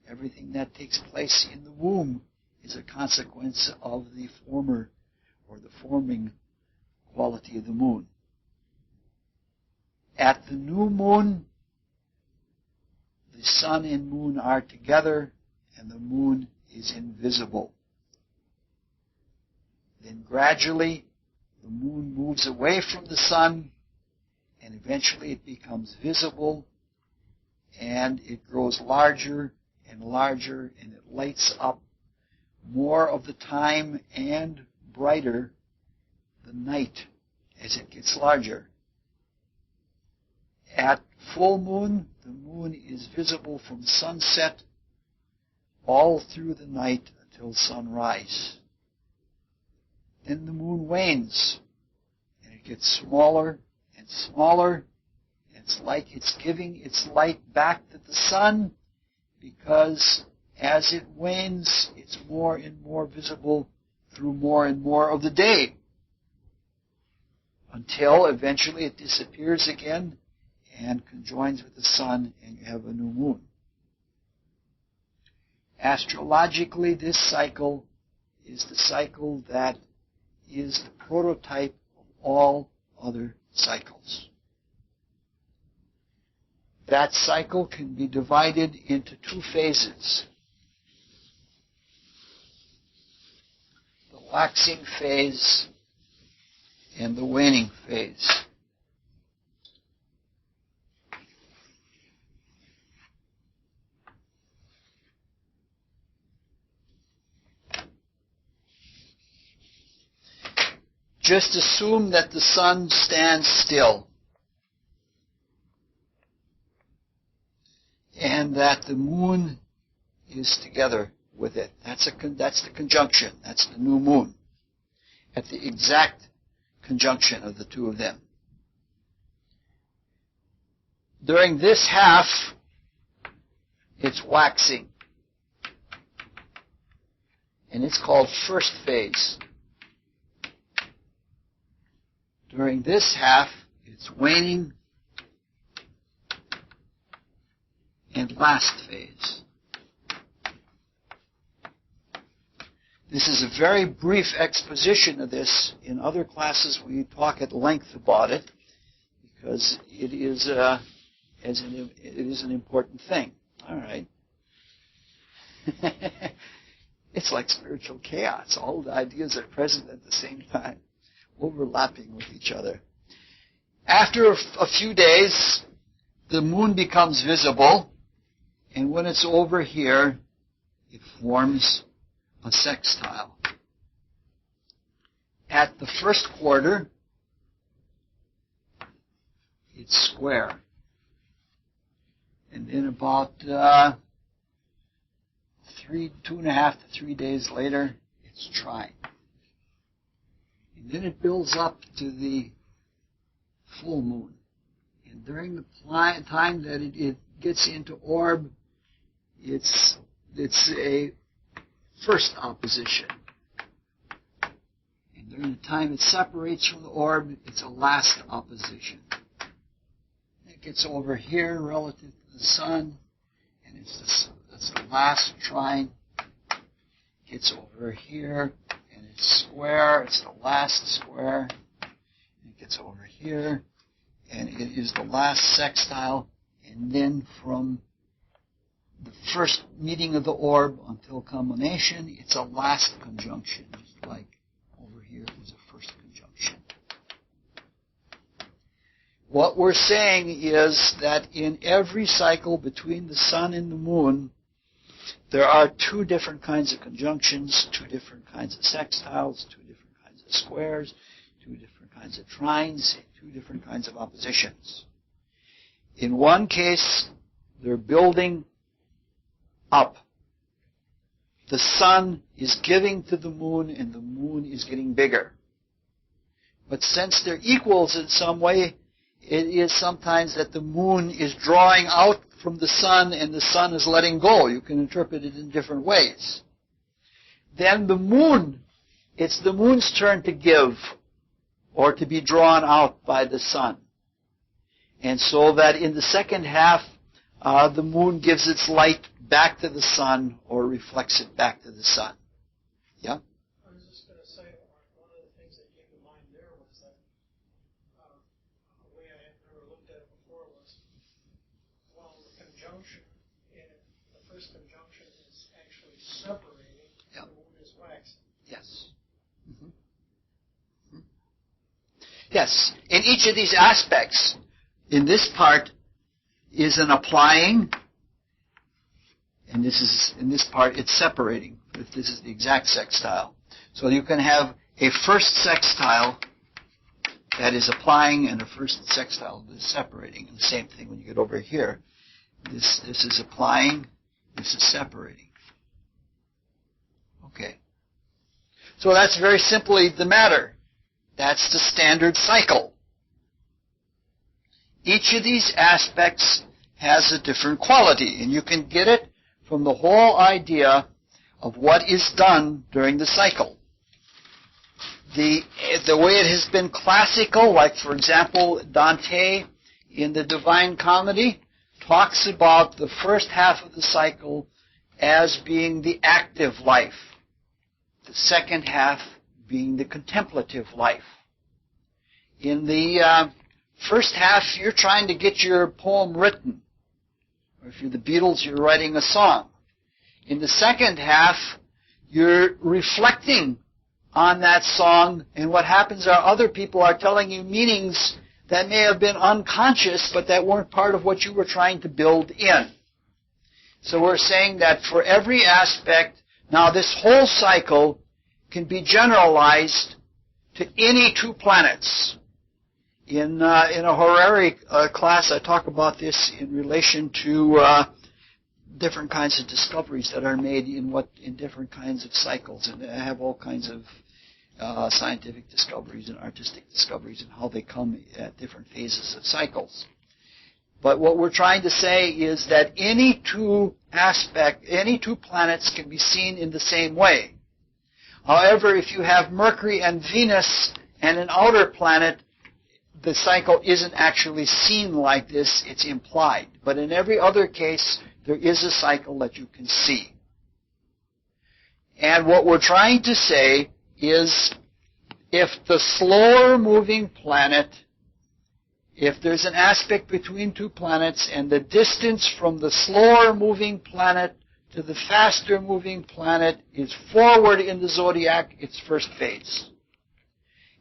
Everything that takes place in the womb is a consequence of the former or the forming quality of the moon. At the new moon, the sun and moon are together and the moon is invisible. Then gradually, the moon moves away from the sun, and eventually it becomes visible, and it grows larger and larger, and it lights up more of the time and brighter the night as it gets larger. At full moon, the moon is visible from sunset all through the night until sunrise. Then the moon wanes, and it gets smaller and smaller, and it's like it's giving its light back to the sun, because as it wanes, it's more and more visible through more and more of the day, until eventually it disappears again and conjoins with the sun, and you have a new moon. Astrologically, this cycle is the cycle that is the prototype of all other cycles. That cycle can be divided into two phases. The waxing phase and the waning phase. Just assume that the sun stands still and that the moon is together with it. That's the conjunction. That's the new moon. At the exact conjunction of the two of them. During this half, it's waxing. and it's called first phase. During this half, it's waning and last phase. This is a very brief exposition of this. In other classes, we talk at length about it because it is an important thing. All right. It's like spiritual chaos. All the ideas are present at the same time, overlapping with each other. After a few days, the moon becomes visible, and when it's over here, it forms a sextile. At the first quarter, it's square. And then about 2.5 to 3 days later, it's trine. And then it builds up to the full moon. And during the time that it gets into orb, it's a first opposition. And during the time it separates from the orb, it's a last opposition. It gets over here relative to the sun, and it's the last trine. It gets over here, and it's square. It's the last square. And it gets over here, and it is the last sextile. And then from the first meeting of the orb until culmination, it's a last conjunction, just like over here was a first conjunction. What we're saying is that in every cycle between the sun and the moon, there are two different kinds of conjunctions, two different kinds of sextiles, two different kinds of squares, two different kinds of trines, two different kinds of oppositions. In one case, they're building up. The sun is giving to the moon, and the moon is getting bigger. But since they're equals in some way, it is sometimes that the moon is drawing out from the sun and the sun is letting go. You can interpret it in different ways. Then the moon, it's the moon's turn to give or to be drawn out by the sun. And so that in the second half, the moon gives its light back to the sun or reflects it back to the sun. Yeah? I was just going to say, one of the things that came to mind there was that the way I had never looked at it before was, well, the conjunction, the first conjunction is actually separating, the moon is waxing. Yes. Mm-hmm. Mm-hmm. Yes. In each of these aspects, in this part is an applying, and in this part it's separating. If this is the exact sextile. So you can have a first sextile that is applying and a first sextile that is separating. And the same thing when you get over here. This is applying, this is separating. Okay. So that's very simply the matter. That's the standard cycle. Each of these aspects has a different quality, and you can get it from the whole idea of what is done during the cycle. The way it has been classical, like for example Dante in the Divine Comedy, talks about the first half of the cycle as being the active life, the second half being the contemplative life. In the first half, you're trying to get your poem written. Or if you're the Beatles, you're writing a song. In the second half, you're reflecting on that song, and what happens are other people are telling you meanings that may have been unconscious, but that weren't part of what you were trying to build in. So we're saying that for every aspect, now this whole cycle can be generalized to any two planets. In a horary class, I talk about this in relation to different kinds of discoveries that are made in different kinds of cycles, and I have all kinds of scientific discoveries and artistic discoveries and how they come at different phases of cycles. But what we're trying to say is that any two planets can be seen in the same way. However, if you have Mercury and Venus and an outer planet, the cycle isn't actually seen like this, it's implied. But in every other case, there is a cycle that you can see. And what we're trying to say is, if the slower moving planet, if there's an aspect between two planets and the distance from the slower moving planet to the faster moving planet is forward in the zodiac, it's first phase.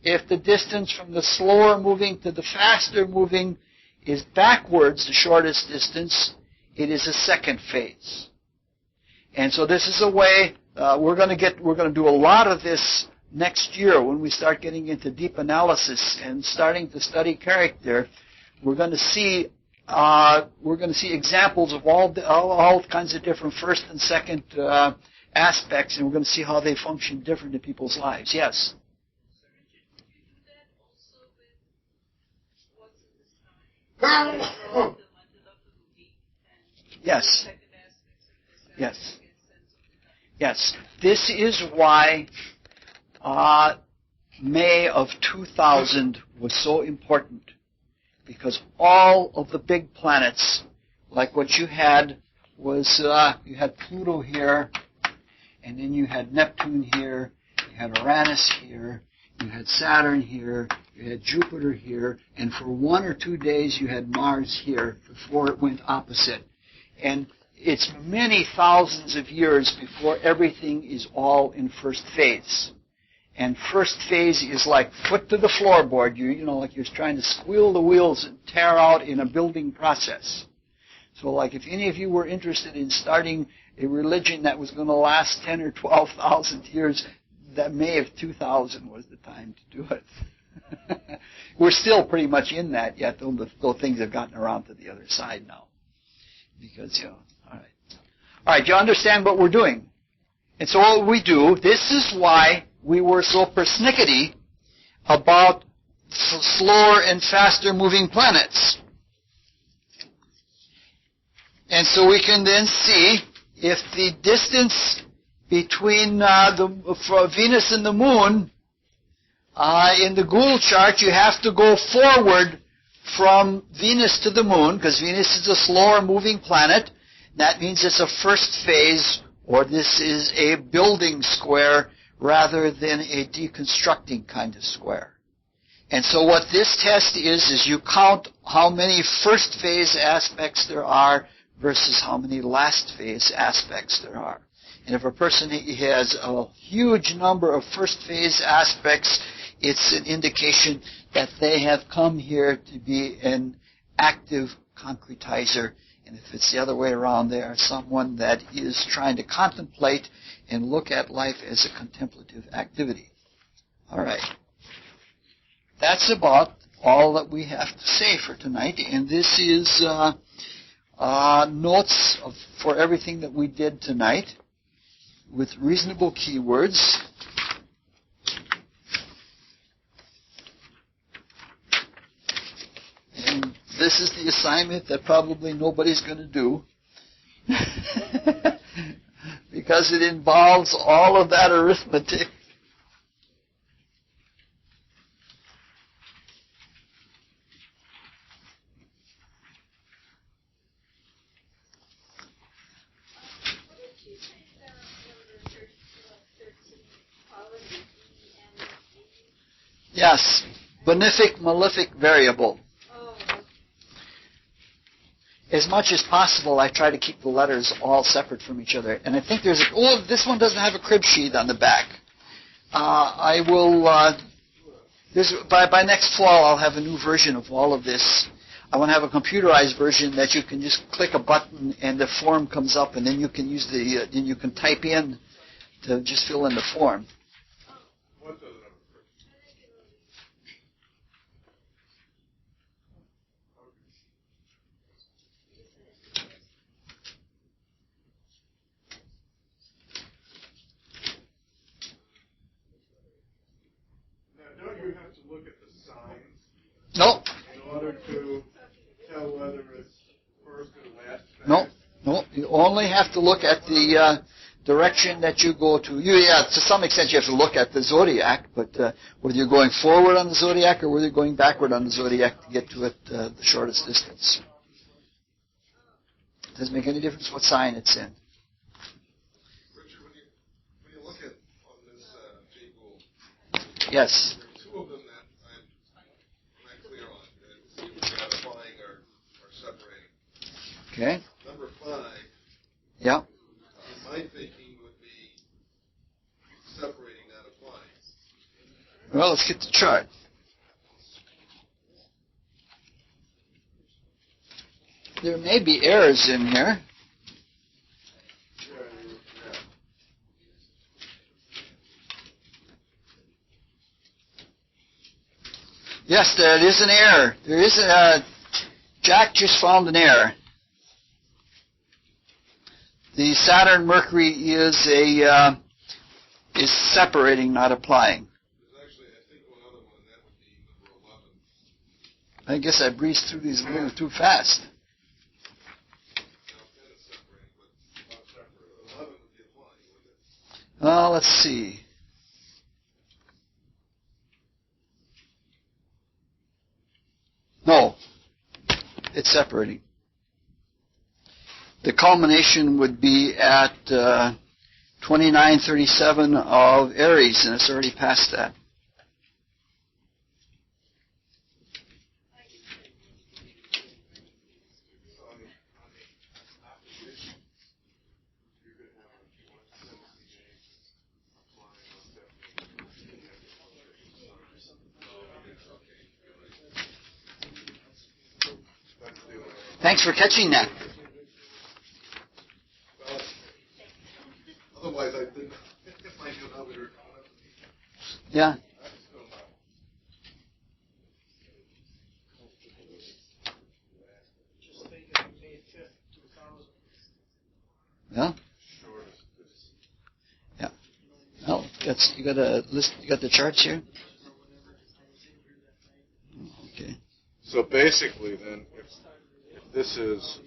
If the distance from the slower moving to the faster moving is backwards, the shortest distance, it is a second phase. And so this is a way, we're going to do a lot of this next year when we start getting into deep analysis and starting to study character. We're going to see examples of all kinds of different first and second aspects, and we're going to see how they function different in people's lives. Yes. Yes. Yes. Yes. This is why May of 2000 was so important, because all of the big planets, like what you had was, you had Pluto here, and then you had Neptune here, you had Uranus here, you had Saturn here, you had Jupiter here, and for 1 or 2 days you had Mars here before it went opposite. And it's many thousands of years before everything is all in first phase. And first phase is like foot to the floorboard. You know, like you're trying to squeal the wheels and tear out in a building process. So like if any of you were interested in starting a religion that was going to last 10 or 12,000 years, that May of 2000 was the time to do it. We're still pretty much in that yet, though things have gotten around to the other side now. Because, all right. All right, you understand what we're doing? And so what we do, this is why we were so persnickety about slower and faster moving planets. And so we can then see if the distance between Venus and the Moon, in the Gould chart, you have to go forward from Venus to the Moon, because Venus is a slower moving planet. That means it's a first phase, or this is a building square rather than a deconstructing kind of square. And so what this test is you count how many first phase aspects there are versus how many last phase aspects there are. And if a person has a huge number of first phase aspects, it's an indication that they have come here to be an active concretizer. And if it's the other way around, they are someone that is trying to contemplate and look at life as a contemplative activity. All right. That's about all that we have to say for tonight. And this is notes for everything that we did tonight with reasonable keywords. And this is the assignment that probably nobody's going to do because it involves all of that arithmetic. Yes, benefic, malefic variable. As much as possible, I try to keep the letters all separate from each other. And I think there's this one doesn't have a crib sheet on the back. I will, by next fall, I'll have a new version of all of this. I want to have a computerized version that you can just click a button and the form comes up, and then you can use then you can type in to just fill in the form. What does it have? Now, don't you have to look at the signs? Nope. In order to tell whether it's first or last phase? No. You only have to look at direction that you go to. To some extent you have to look at the zodiac, but whether you're going forward on the zodiac or whether you're going backward on the zodiac to get to it the shortest distance. It doesn't make any difference what sign it's in. Richard, when you look at on this table, Yes. there are two of them that I'm not clear on. That seem to be applying or separating. Okay. Number 5. Yeah. In my thinking would be separating, not applying. Well, let's get the chart. There may be errors in here. Yes, there is an error. There is Jack just found an error. The Saturn-Mercury is separating, not applying. There's actually, I think, one other one, and that would be number 11. I guess I breezed through these a little too fast. That is separating, but not separate. 11 would be applying, wouldn't it? Well, let's see. No, it's separating. The culmination would be at 2937 of Aries, and it's already past that. Thanks for catching that. Otherwise, I think if I knew how we were. Yeah. Just think of May 5th, 2000. Yeah. Yeah. Well, you got a list. You got the charts here. Okay. So basically, then, if this is,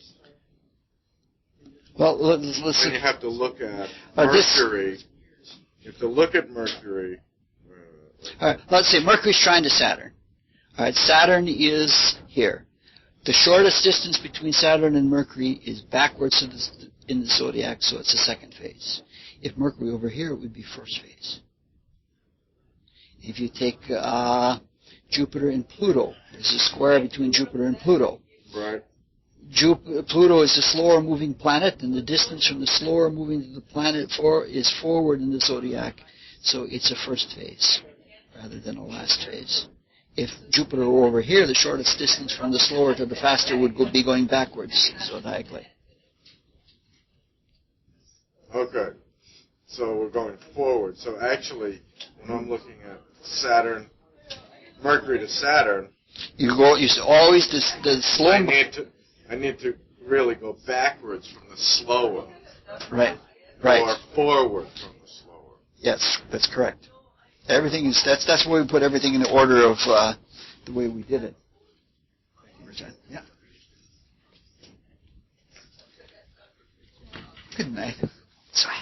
Well, let's then you have to look at this- Mercury. You have to look at Mercury. All right, let's see. Mercury's trying to Saturn. All right, Saturn is here. The shortest distance between Saturn and Mercury is backwards in the zodiac, so it's the second phase. If Mercury over here, it would be first phase. If you take Jupiter and Pluto, there's a square between Jupiter and Pluto. Right. Pluto is the slower moving planet, and the distance from the slower moving to the planet is forward in the zodiac, so it's a first phase rather than a last phase. If Jupiter were over here, the shortest distance from the slower to the faster would be going backwards zodiacally. Okay. So we're going forward. So actually, when I'm looking at Saturn, Mercury to Saturn, You always the slow. I need to really go backwards from the slower. Right. Or forward from the slower. Yes, that's correct. Everything is that's where we put everything in the order of the way we did it. Yeah. Good night. Sorry.